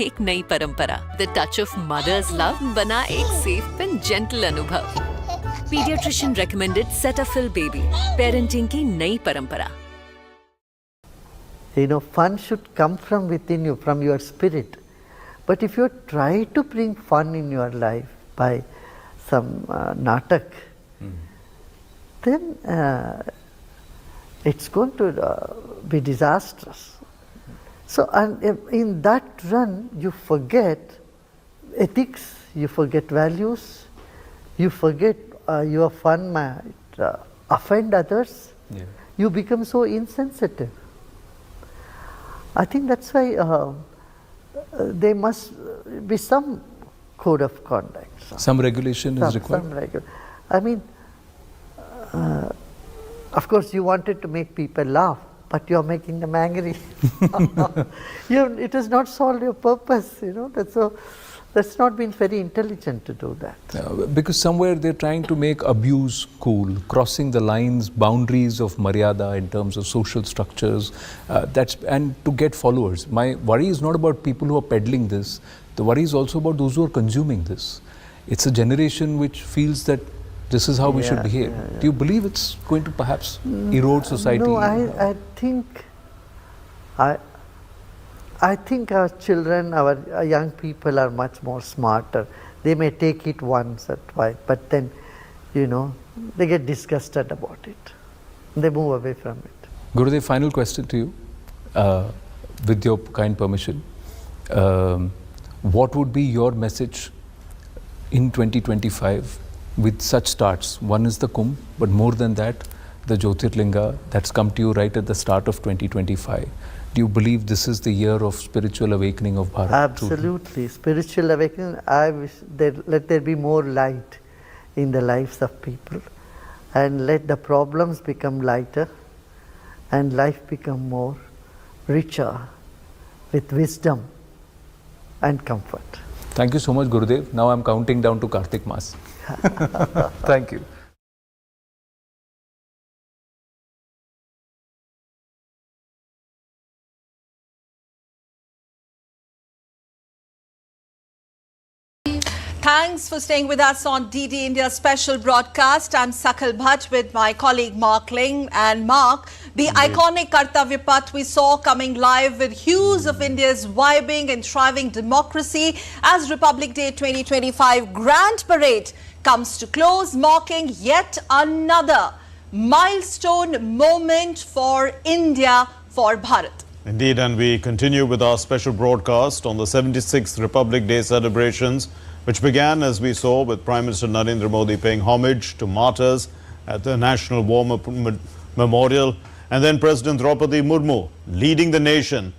एक नई परंपरा। The touch of mother's love बना एक सेफ एंड जेंटल अनुभव। Paediatrician recommended Cetaphil baby, parenting की नई परंपरा। Fun should come from within you, from your spirit. But if you try to bring fun in your life by some natak, then it's going to be disastrous. So, and in that run, you forget ethics, you forget values, you forget your fun might offend others. Yeah. You become so insensitive. I think that's why there must be some code of conduct. Some regulation is required? I mean, of course you wanted to make people laugh, but you are making them angry. It has not solved your purpose, that's not been very intelligent to do that. Because somewhere they're trying to make abuse cool, crossing the lines, boundaries of maryada in terms of social structures, and to get followers. My worry is not about people who are peddling this, the worry is also about those who are consuming this. It's a generation which feels that this is how we should behave. Do you believe it's going to perhaps erode society? No, I think our children, our young people are much more smarter. They may take it once or twice, but then, they get disgusted about it. They move away from it. Gurudev, final question to you, with your kind permission. What would be your message in 2025 with such starts? One is the Kumbh, but more than that, the Jyotirlinga that's come to you right at the start of 2025. Do you believe this is the year of spiritual awakening of Bharat? Absolutely. Spiritual awakening. I wish let there be more light in the lives of people, and let the problems become lighter and life become more richer with wisdom and comfort. Thank you so much, Gurudev. Now I'm counting down to Kartik Mas. Thank you. Thanks for staying with us on DD India special broadcast. I'm Sakal Bhatt with my colleague Mark Ling. And Mark, the iconic Kartavya Path we saw coming live with hues of India's vibing and thriving democracy as Republic Day 2025 Grand Parade comes to close, marking yet another milestone moment for India, for Bharat. Indeed, and we continue with our special broadcast on the 76th Republic Day celebrations, which began, as we saw, with Prime Minister Narendra Modi paying homage to martyrs at the National War Memorial, and then President Draupadi Murmu leading the nation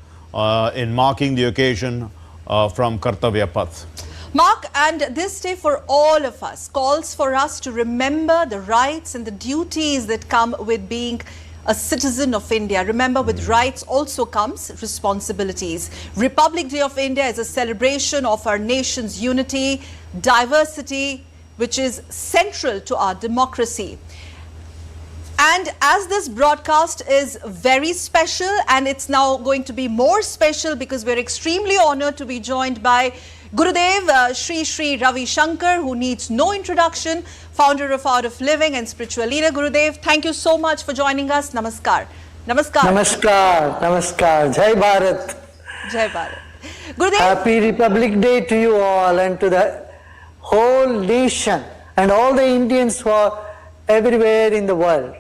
in marking the occasion from Kartavya Path. Mark, and this day for all of us calls for us to remember the rights and the duties that come with being a citizen of India. Remember, with rights also comes responsibilities. Republic Day of India is a celebration of our nation's unity, diversity, which is central to our democracy. And as this broadcast is very special, and it's now going to be more special because we're extremely honored to be joined by Gurudev Shri Ravi Shankar, who needs no introduction, founder of Art of Living and spiritual leader. Gurudev, thank you so much for joining us. Namaskar. Namaskar. Namaskar. Namaskar. Jai Bharat. Jai Bharat. Gurudev. Happy Republic Day to you all and to the whole nation and all the Indians who are everywhere in the world.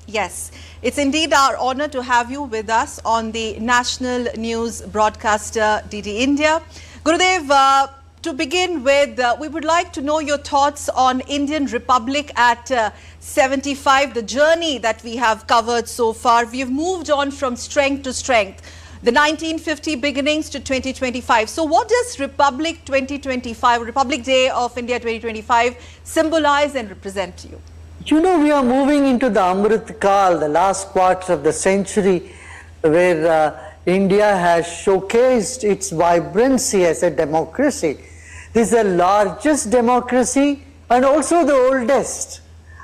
Yes, it's indeed our honor to have you with us on the national news broadcaster DD India. Gurudev, to begin with, we would like to know your thoughts on Indian Republic at 75, the journey that we have covered so far. We have moved on from strength to strength, the 1950 beginnings to 2025. So what does Republic 2025, Republic Day of India 2025 symbolize and represent to you? You know, we are moving into the Amrit Kal, the last quarter of the century, where India has showcased its vibrancy as a democracy. This is the largest democracy and also the oldest.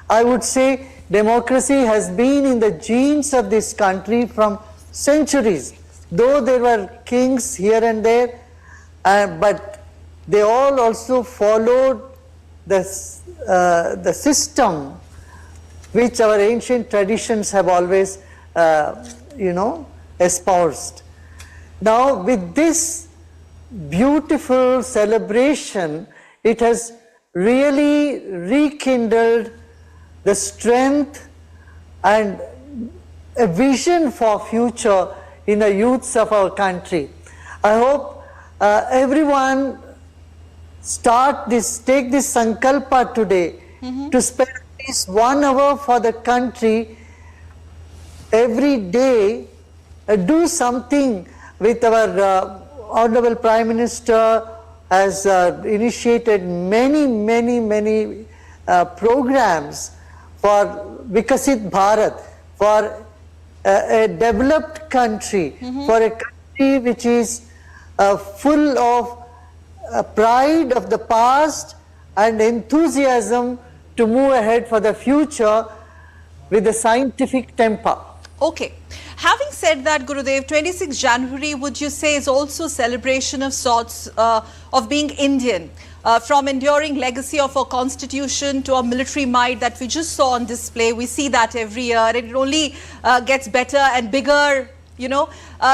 I would say democracy has been in the genes of this country from centuries. Though there were kings here and there, but they all also followed the system which our ancient traditions have always, espoused. Now, with this beautiful celebration, it has really rekindled the strength and a vision for future in the youths of our country. I hope everyone take this sankalpa today to spend at least 1 hour for the country every day. Do something with our Honorable Prime Minister has initiated many programs for Vikasit Bharat, for a developed country, for a country which is full of pride of the past and enthusiasm to move ahead for the future with a scientific temper. Okay. Having said that, Gurudev, 26 January, would you say, is also a celebration of sorts of being Indian, from enduring legacy of our constitution to our military might that we just saw on display. We see that every year, and it only gets better and bigger, you know.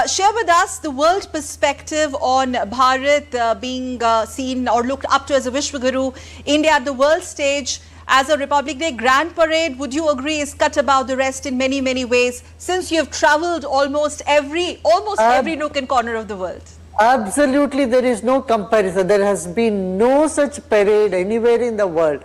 Share with us the world perspective on Bharat being seen or looked up to as a Vishwaguru, India at the world stage. As a Republic Day Grand Parade, would you agree, is cut above the rest in many ways, since you have travelled almost every nook and corner of the world? Absolutely, there is no comparison. There has been no such parade anywhere in the world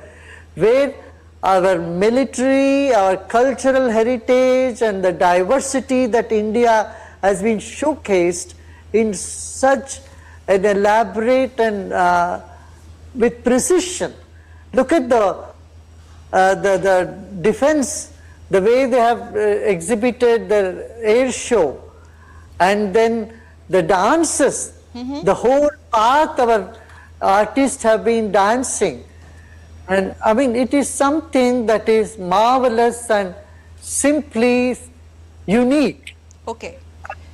where our military, our cultural heritage and the diversity that India has been showcased in such an elaborate and with precision. Look at the defense, the way they have exhibited the air show, and then the dances, the whole path our artists have been dancing. And I mean, it is something that is marvelous and simply unique. Okay.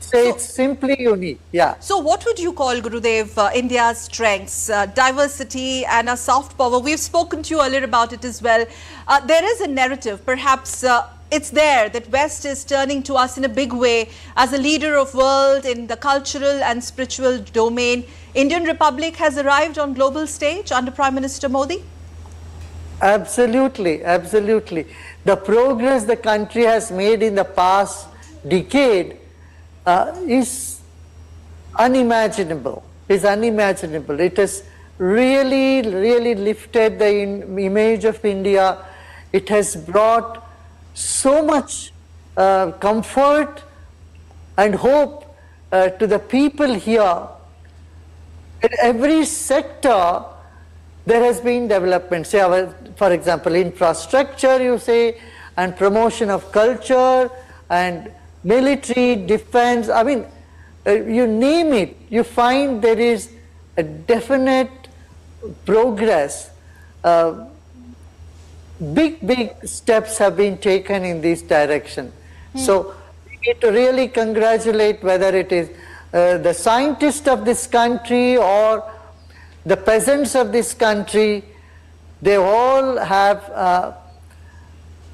say it's simply unique. Yeah. So what would you call, Gurudev, India's strengths, diversity and a soft power? We've spoken to you earlier about it as well. There is a narrative, perhaps it's there, that West is turning to us in a big way as a leader of world in the cultural and spiritual domain. Indian Republic has arrived on global stage under Prime Minister Modi? Absolutely, absolutely. The progress the country has made in the past decade is unimaginable. It has really, really lifted the image of India. It has brought so much comfort and hope to the people here. In every sector, there has been development. Say, for example, infrastructure, you say, and promotion of culture, and military, defense. I mean, you name it, you find there is a definite progress. Big steps have been taken in this direction. So we need to really congratulate, whether it is the scientists of this country or the peasants of this country. They all have a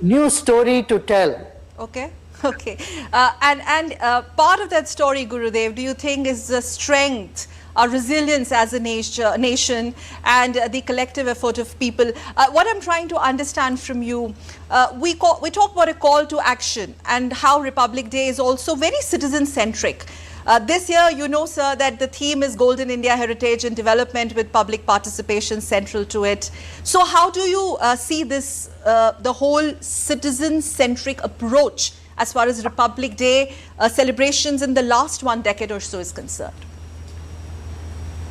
new story to tell. Okay. Okay. And part of that story, Gurudev, do you think is the strength, our resilience as a nation and the collective effort of people? What I'm trying to understand from you, we talk about a call to action and how Republic Day is also very citizen-centric. This year, you know, sir, that the theme is Golden India Heritage and Development with public participation central to it. So how do you see this, the whole citizen-centric approach as far as Republic Day celebrations in the last 1 decade or so is concerned?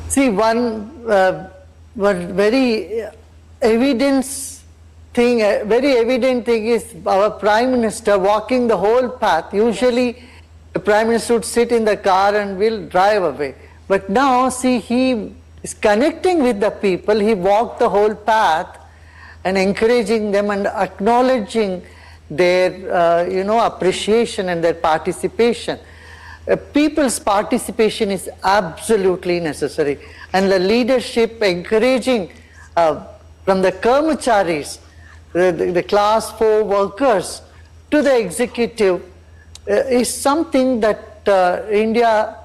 See, one very evident thing is our Prime Minister walking the whole path. Usually, the Prime Minister would sit in the car and will drive away. But now, see, he is connecting with the people. He walked the whole path and encouraging them and acknowledging their, appreciation and their participation. People's participation is absolutely necessary. And the leadership encouraging from the Karmacharis, the class 4 workers, to the executive, is something that India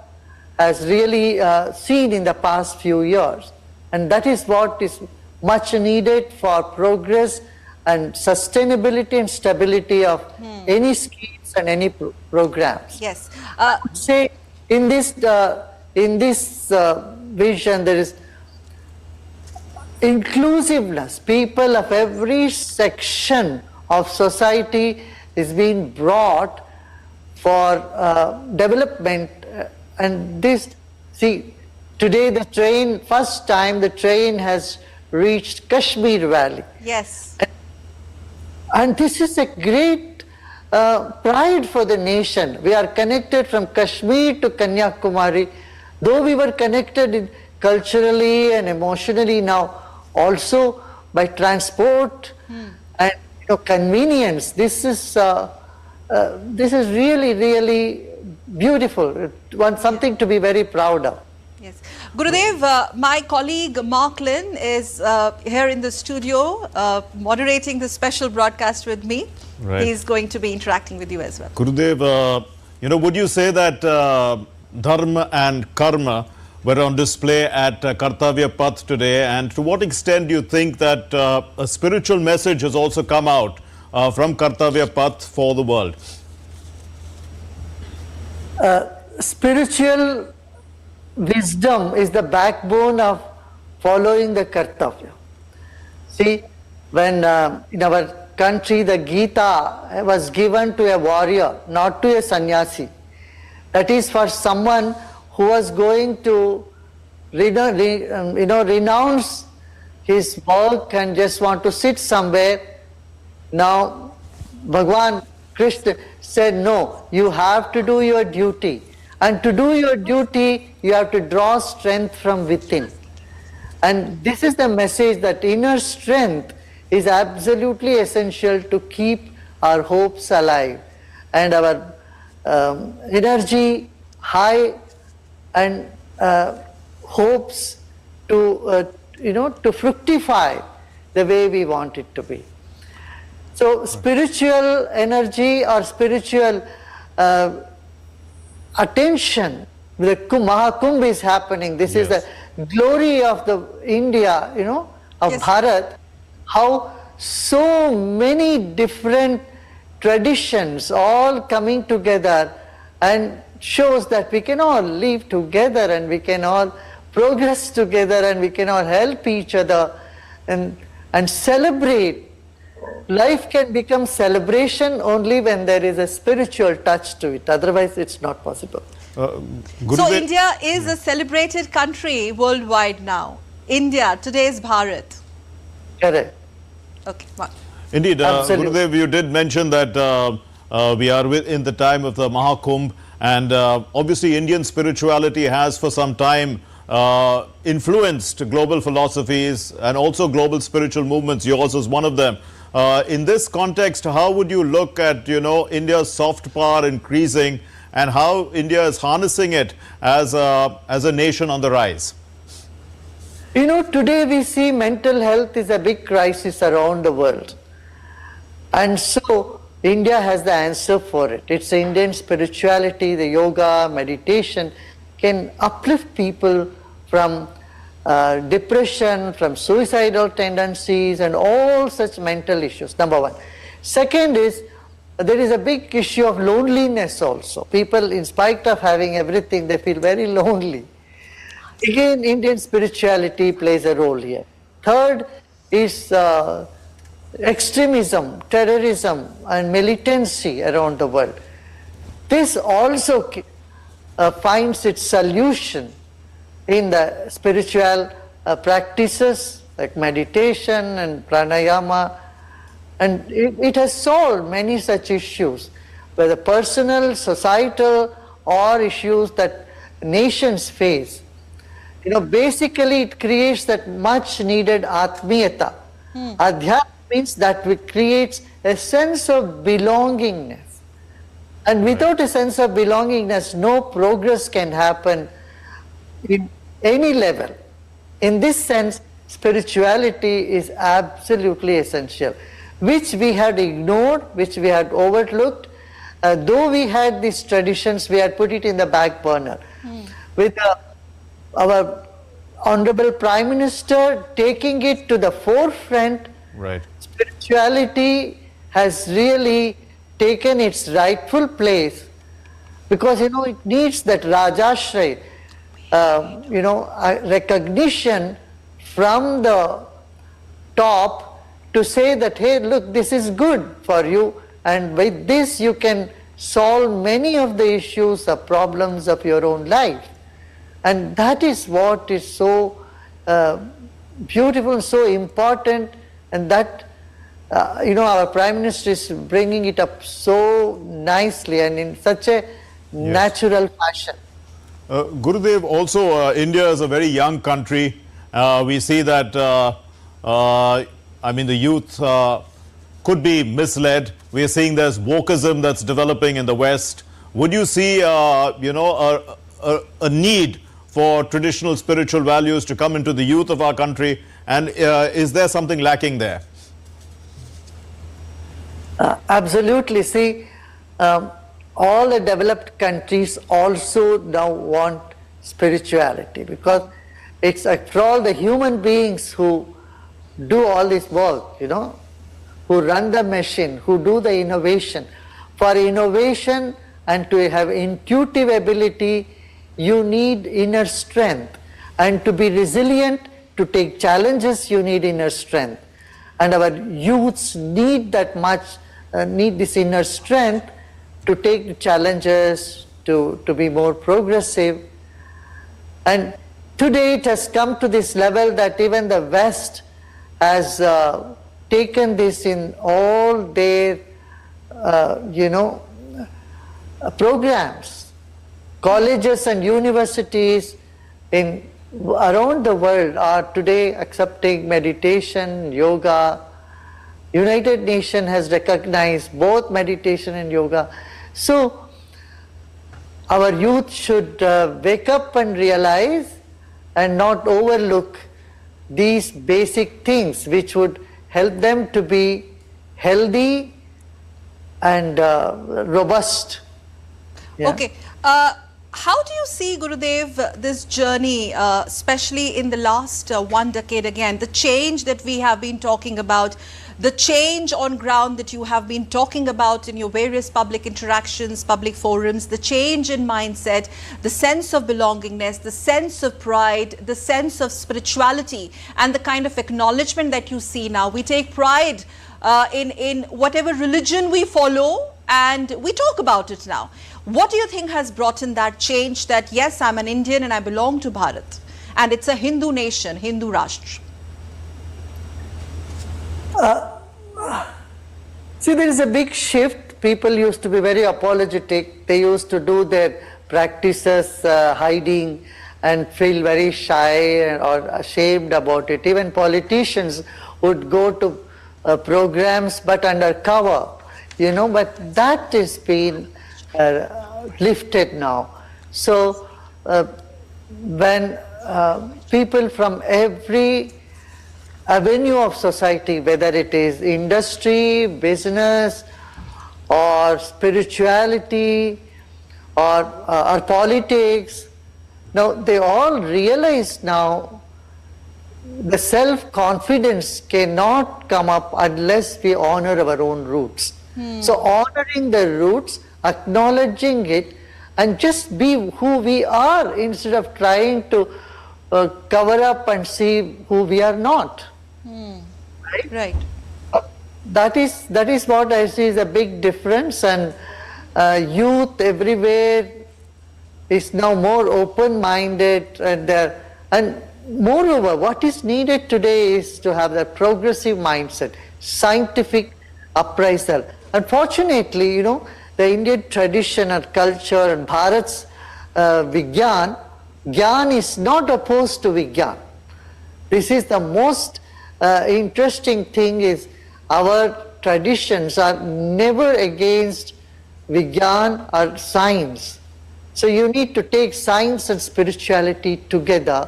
has really seen in the past few years. And that is what is much needed for progress and sustainability and stability of any schemes and any programs. Yes. Say in this vision there is inclusiveness. People of every section of society is being brought for development, and this, see, today the train, first time the train has reached Kashmir Valley. Yes. And this is a great pride for the nation. We are connected from Kashmir to Kanyakumari. Though we were connected culturally and emotionally, now also by transport and convenience. This is really, really beautiful. Something to be very proud of. Yes. Gurudev, my colleague Mark Lynn is here in the studio moderating the special broadcast with me. Right. He's going to be interacting with you as well. Gurudev, would you say that dharma and karma were on display at Kartavya Path today, and to what extent do you think that a spiritual message has also come out from Kartavya Path for the world? Spiritual wisdom is the backbone of following the Kartavya. See, when in our country the Gita was given to a warrior, not to a sannyasi. That is for someone who was going to renounce his work and just want to sit somewhere. Now, Bhagwan Krishna said, no, you have to do your duty. And to do your duty, you have to draw strength from within. And this is the message, that inner strength is absolutely essential to keep our hopes alive and our energy high and hopes to, to fructify the way we want it to be. So spiritual energy or spiritual attention, the Mahakumbh is happening. This is the glory of the India, of Bharat, how so many different traditions all coming together and shows that we can all live together and we can all progress together and we can all help each other and celebrate. Life can become celebration only when there is a spiritual touch to it. Otherwise, it's not possible. So India is a celebrated country worldwide now. India, today's Bharat. Correct. Okay, fine. Indeed, Gurudev, you did mention that we are in the time of the Mahakumbh, and obviously Indian spirituality has for some time influenced global philosophies and also global spiritual movements. Yours is one of them. In this context, how would you look at, India's soft power increasing and how India is harnessing it as a nation on the rise? Today we see mental health is a big crisis around the world. And so India has the answer for it. It's Indian spirituality, the yoga, meditation can uplift people from depression, from suicidal tendencies and all such mental issues, number one. Second is, there is a big issue of loneliness also. People, in spite of having everything, they feel very lonely. Again, Indian spirituality plays a role here. Third is extremism, terrorism and militancy around the world. This also finds its solution in the spiritual practices like meditation and pranayama, and it has solved many such issues, whether personal, societal or issues that nations face. Basically it creates that much needed atmiyata. Adhyatma means that it creates a sense of belongingness. And without a sense of belongingness, no progress can happen in any level. In this sense, spirituality is absolutely essential, which we had ignored, which we had overlooked. Though we had these traditions, we had put it in the back burner. With our Honorable Prime Minister taking it to the forefront, spirituality has really taken its rightful place, because it needs that Rajashray, recognition from the top to say that, hey, look, this is good for you, and with this you can solve many of the issues or problems of your own life. And that is what is so beautiful and so important, and that our Prime Minister is bringing it up so nicely and in such a natural fashion. Gurudev, also India is a very young country. We see that, the youth could be misled. We are seeing there's wokeism that's developing in the West. Would you see, a need for traditional spiritual values to come into the youth of our country? And is there something lacking there? Absolutely. See, all the developed countries also now want spirituality, because it's after all the human beings who do all this work, who run the machine, who do the innovation. For innovation and to have intuitive ability, you need inner strength. And to be resilient, to take challenges, you need inner strength. And our youths need that much, need this inner strength to take challenges, to be more progressive. And today it has come to this level that even the West has taken this in all their, programs. Colleges and universities around the world are today accepting meditation, yoga. United Nations has recognized both meditation and yoga. So our youth should wake up and realize and not overlook these basic things which would help them to be healthy and robust. Yeah. Okay. How do you see, Gurudev, this journey, especially in the last 1 decade again, the change that we have been talking about, the change on ground that you have been talking about in your various public interactions, public forums, the change in mindset, the sense of belongingness, the sense of pride, the sense of spirituality, and the kind of acknowledgement that you see now. We take pride in whatever religion we follow, and we talk about it now. What do you think has brought in that change that, yes, I'm an Indian and I belong to Bharat, and it's a Hindu nation, Hindu Rashtra? See, there is a big shift. People used to be very apologetic. They used to do their practices hiding and feel very shy or ashamed about it. Even politicians would go to programs but under cover, you know, but that is been lifted now. So when people from every avenue of society, whether it is industry, business, or spirituality, or politics, now they all realize now the self-confidence cannot come up unless we honor our own roots. So honoring the roots, acknowledging it, and just be who we are instead of trying to cover up and see who we are not. Right. That is what I see is a big difference, and youth everywhere is now more open-minded, and moreover, what is needed today is to have that progressive mindset, scientific appraisal. Unfortunately, you know, the Indian tradition and culture and Bharat's Gyan is not opposed to Vigyan. This is the most interesting thing, is our traditions are never against Vigyan or science. So you need to take science and spirituality together,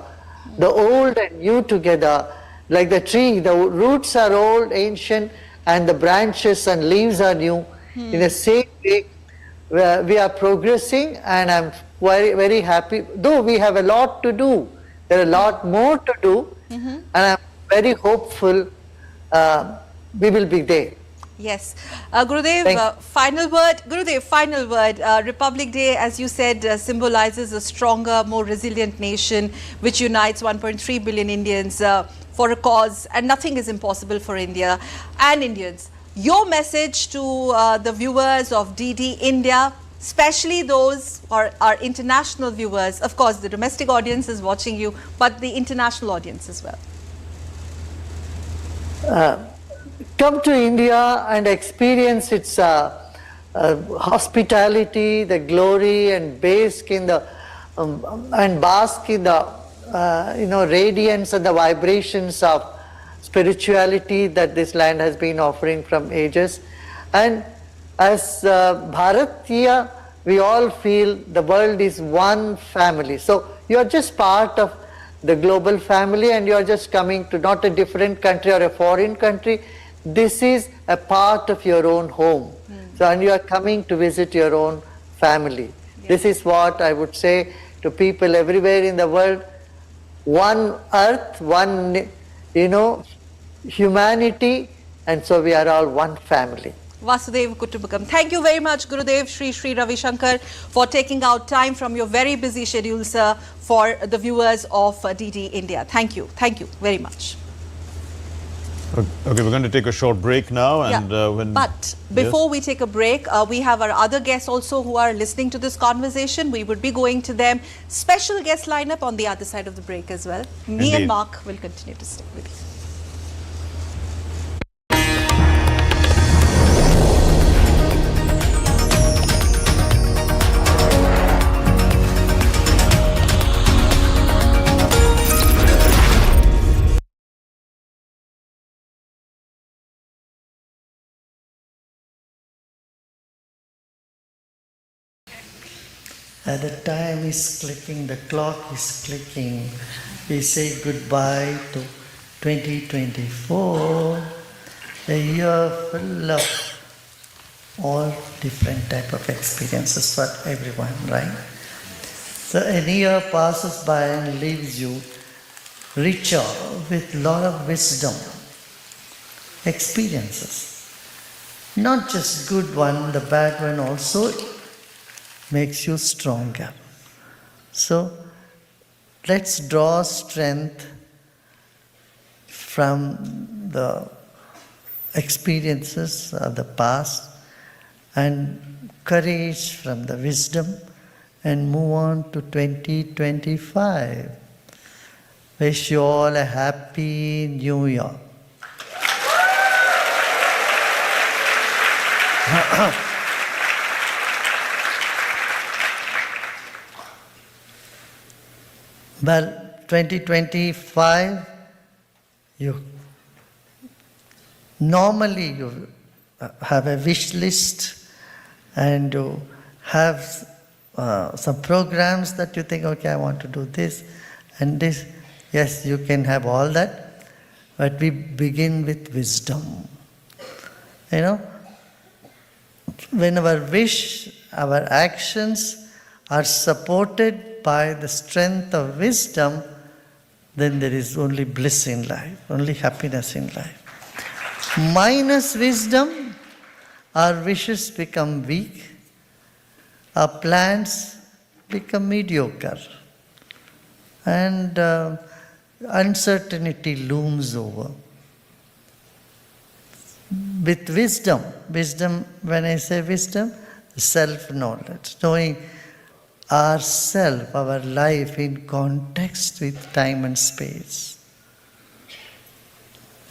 the old and new together, like the tree. The roots are old, ancient, and the branches and leaves are new. In the same way, we are progressing, and I'm very, very happy. Though we have a lot to do, there are a lot more to do, and I'm very hopeful we will be there. Yes. Gurudev, final word. Gurudev, final word. Republic Day, as you said, symbolizes a stronger, more resilient nation which unites 1.3 billion Indians for a cause, and nothing is impossible for India and Indians. Your message to the viewers of DD India, especially those who are our international viewers. Of course, the domestic audience is watching you, but the international audience as well. Come to India and experience its hospitality, the glory, and bask in the radiance and the vibrations of spirituality that this land has been offering from ages. And as Bharatiya, we all feel the world is one family. So you are just part of the global family, and you are just coming to not a different country or a foreign country. This is a part of your own home. So, and you are coming to visit your own family. This is what I would say to people everywhere in the world. One earth, one, humanity, and so we are all one family. Vasudev Kutumbakam. Thank you very much, Gurudev Sri Ravi Shankar, for taking out time from your very busy schedule, sir, for the viewers of DD India. Thank you. Thank you very much. Okay, we're going to take a short break now. And but before we take a break, we have our other guests also who are listening to this conversation. We would be going to them. Special guest lineup on the other side of the break as well. Me and Mark will continue to stay with you. The time is clicking, the clock is clicking. We say goodbye to 2024, a year full of all different type of experiences for everyone, right? So a year passes by and leaves you richer with a lot of wisdom, experiences. Not just good one, the bad one also makes you stronger. So let's draw strength from the experiences of the past and courage from the wisdom and move on to 2025. Wish you all a happy new year. Well, 2025, normally you have a wish list and you have some programs that you think, okay, I want to do this and this. Yes, you can have all that, but we begin with wisdom. You know, when our wish, our actions are supported by the strength of wisdom, then there is only bliss in life, only happiness in life. Minus wisdom, our wishes become weak, our plans become mediocre, and uncertainty looms over. With wisdom, when I say wisdom, self-knowledge, knowing ourself, our life in context with time and space.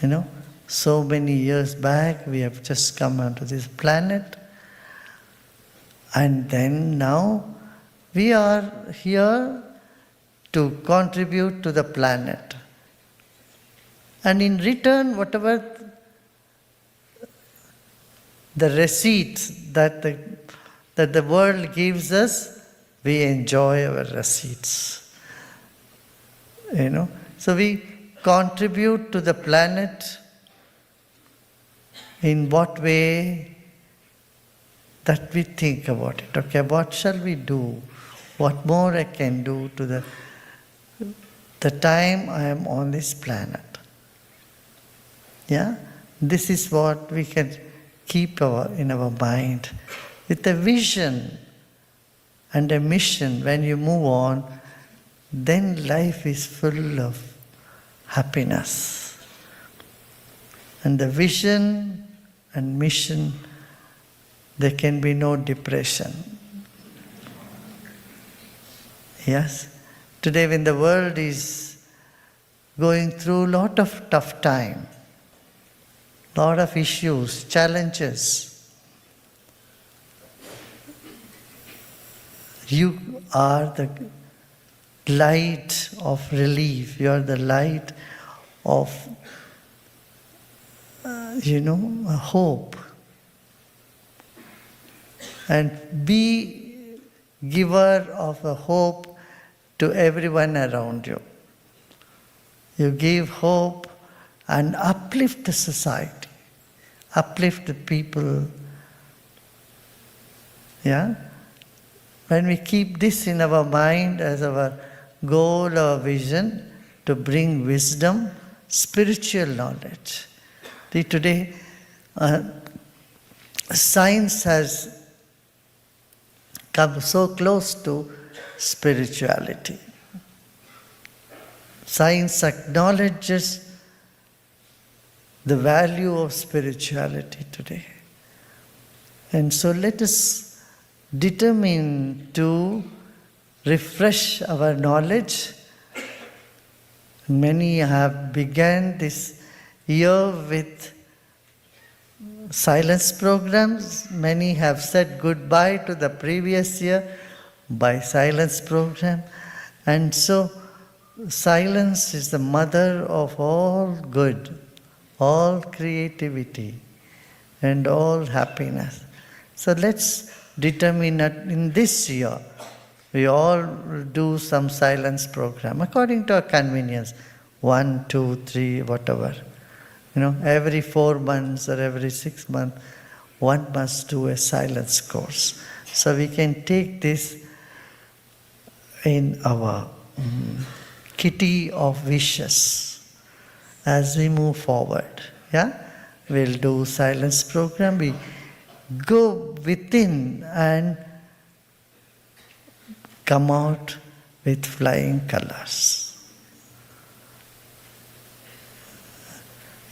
You know, so many years back we have just come onto this planet, and then now we are here to contribute to the planet. And in return, whatever the receipts that the world gives us, we enjoy our receipts. You know, so we contribute to the planet in what way that we think about it. Okay, what shall we do? What more I can do to the time I am on this planet? Yeah, this is what we can keep in our mind. With a vision and a mission, when you move on, then life is full of happiness. And the vision and mission, there can be no depression. Yes? Today when the world is going through a lot of tough time, lot of issues, challenges, you are the light of relief. You are the light of, hope. And be giver of a hope to everyone around you. You give hope and uplift the society, uplift the people. Yeah? When we keep this in our mind as our goal or vision, to bring wisdom, spiritual knowledge. See, today, science has come so close to spirituality. Science acknowledges the value of spirituality today. And so let us determine to refresh our knowledge. Many have begun this year with silence programs. Many have said goodbye to the previous year by silence program. And so silence is the mother of all good, all creativity, and all happiness. So let's determine that in this year We all do some silence program according to our convenience. 1, 2, 3, whatever. Every 4 months or every 6 months, one must do a silence course. So we can take this in our kitty of wishes as we move forward. Yeah? We'll do silence program. We go within and come out with flying colors.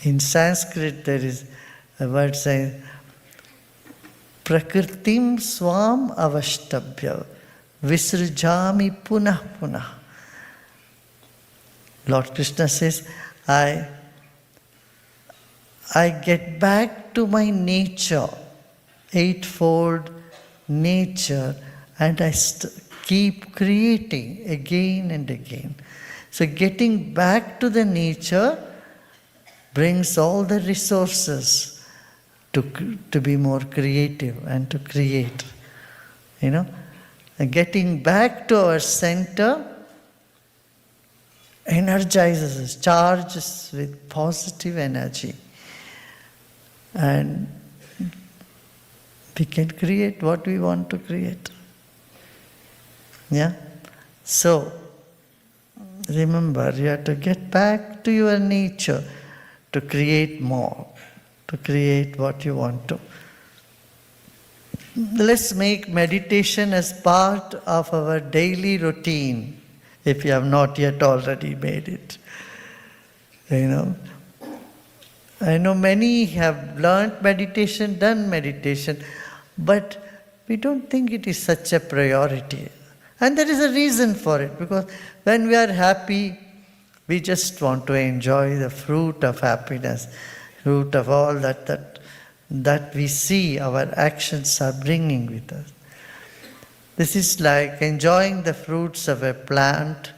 In Sanskrit, there is a word saying, Prakritim swam avashtabhya visrjami punah punah. Lord Krishna says, I get back to my nature, eightfold nature, and I keep creating again and again. So getting back to the nature brings all the resources to be more creative and to create. And getting back to our center energizes us, charges us with positive energy. And we can create what we want to create. Yeah? So, remember, you have to get back to your nature to create more, to create what you want to. Let's make meditation as part of our daily routine, if you have not yet already made it. I know many have learned meditation, done meditation, but we don't think it is such a priority. And there is a reason for it, because when we are happy, we just want to enjoy the fruit of happiness, fruit of all that we see our actions are bringing with us. This is like enjoying the fruits of a plant,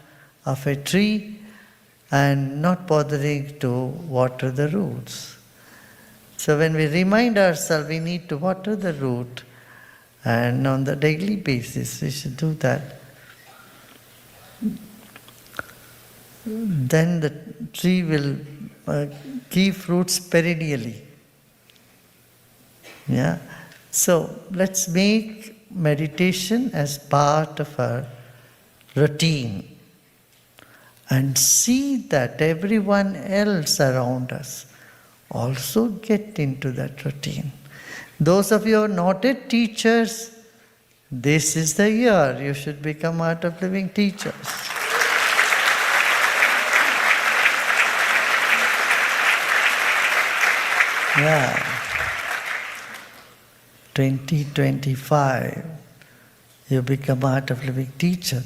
of a tree, and not bothering to water the roots. So when we remind ourselves we need to water the root, and on the daily basis we should do that, then the tree will give fruits perennially. Yeah? So let's make meditation as part of our routine and see that everyone else around us also get into that routine. Those of you who are not yet teachers, this is the year you should become Art of Living teachers. Yeah. 2025, you become Art of Living teacher.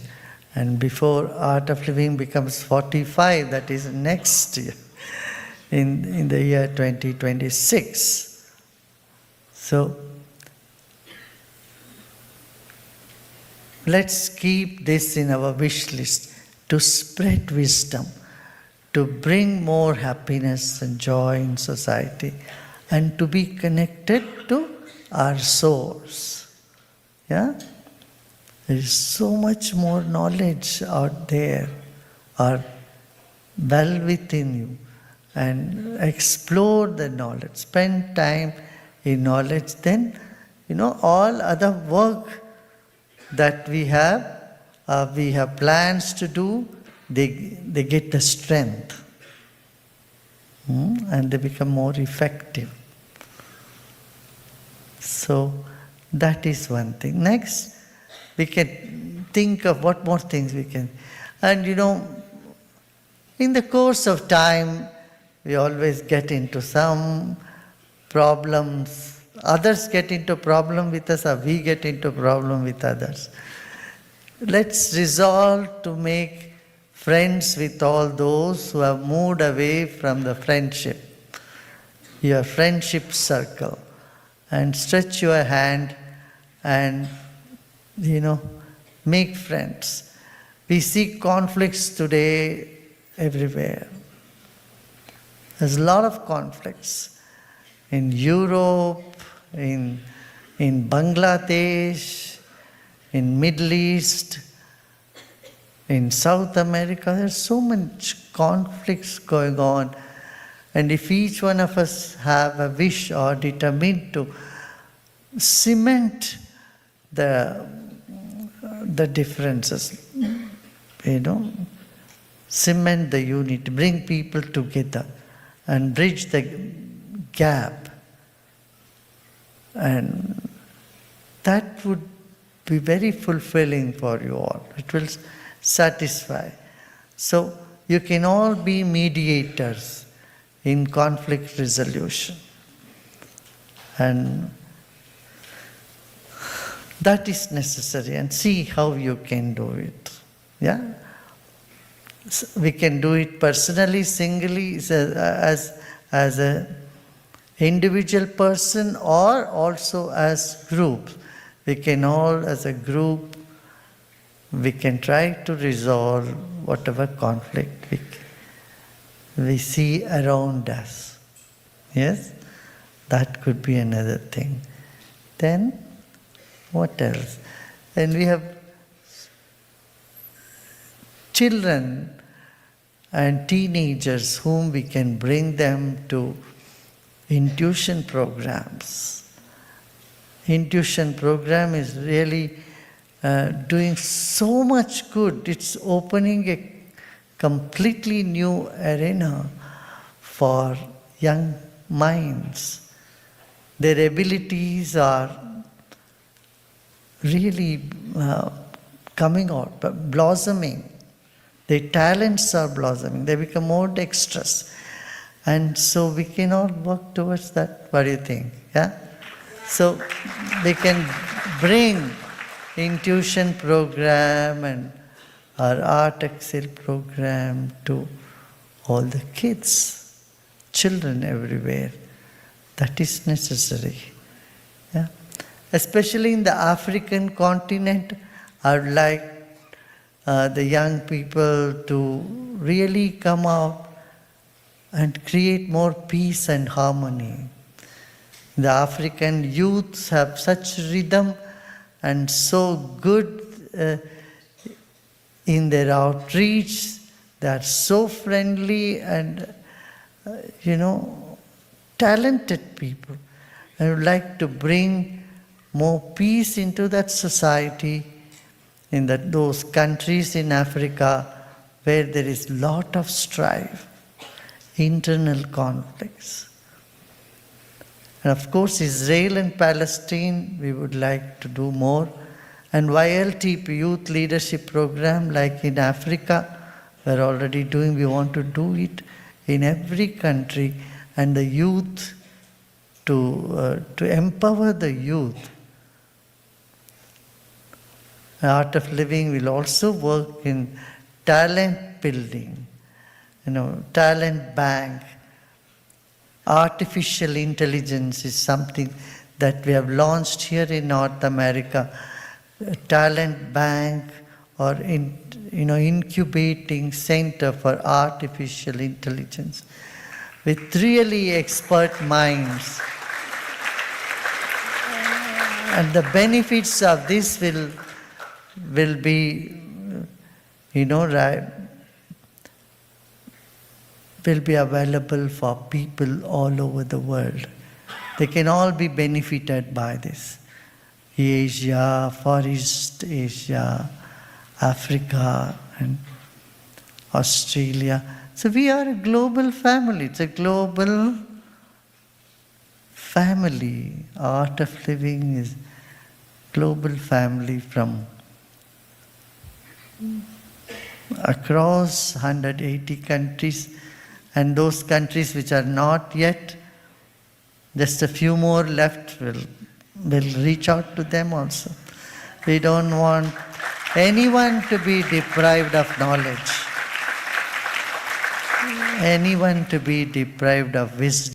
And before Art of Living becomes 45, that is next year, in the year 2026. So, let's keep this in our wish list, to spread wisdom, to bring more happiness and joy in society, and to be connected to our source. Yeah? There is so much more knowledge out there, or well within you, and explore the knowledge. Spend time in knowledge. Then, all other work that we have plans to do, they get the strength, and they become more effective. So that is one thing. Next, we can think of what more things we can. And in the course of time, we always get into some problems. Others get into problem with us, or we get into problem with others. Let's resolve to make friends with all those who have moved away from the friendship, your friendship circle, and stretch your hand and make friends. We see conflicts today everywhere. There's a lot of conflicts in Europe, in Bangladesh, in Middle East, in South America. There's so much conflicts going on. And if each one of us have a wish or determined to cement the differences, cement the unity, bring people together and bridge the gap, and that would be very fulfilling for you all. It will satisfy. So you can all be mediators in conflict resolution. And that is necessary, and see how you can do it. Yeah? We can do it personally, singly, as an individual person, or also as groups. We can all, as a group, we can try to resolve whatever conflict we see around us. Yes? That could be another thing. Then, what else? Then we have children and teenagers whom we can bring them to intuition programs. Intuition program is really doing so much good. It's opening a completely new arena for young minds. Their abilities are really coming out, blossoming. Their talents are blossoming. They become more dexterous. And so we can all work towards that. What do you think? Yeah? So we can bring intuition program and our Art Excel program to all the kids, children everywhere. That is necessary. Yeah? Especially in the African continent, I would like the young people to really come out and create more peace and harmony. The African youths have such rhythm and so good in their outreach. They are so friendly and, talented people. I would like to bring more peace into that society, in those countries in Africa where there is lot of strife, internal conflicts. And of course, Israel and Palestine, we would like to do more. And YLTP, Youth Leadership Program, like in Africa, we're already doing, we want to do it in every country. And the youth, to empower the youth. Art of Living will also work in talent building, talent bank. Artificial intelligence is something that we have launched here in North America. A talent bank or incubating center for artificial intelligence with really expert minds. And the benefits of this will be, will be available for people all over the world. They can all be benefited by this. Asia, Far East Asia, Africa, and Australia. So we are a global family. It's a global family. Art of Living is global family from across 180 countries. And those countries which are not yet, just a few more left, will reach out to them also. We don't want anyone to be deprived of knowledge, anyone to be deprived of wisdom.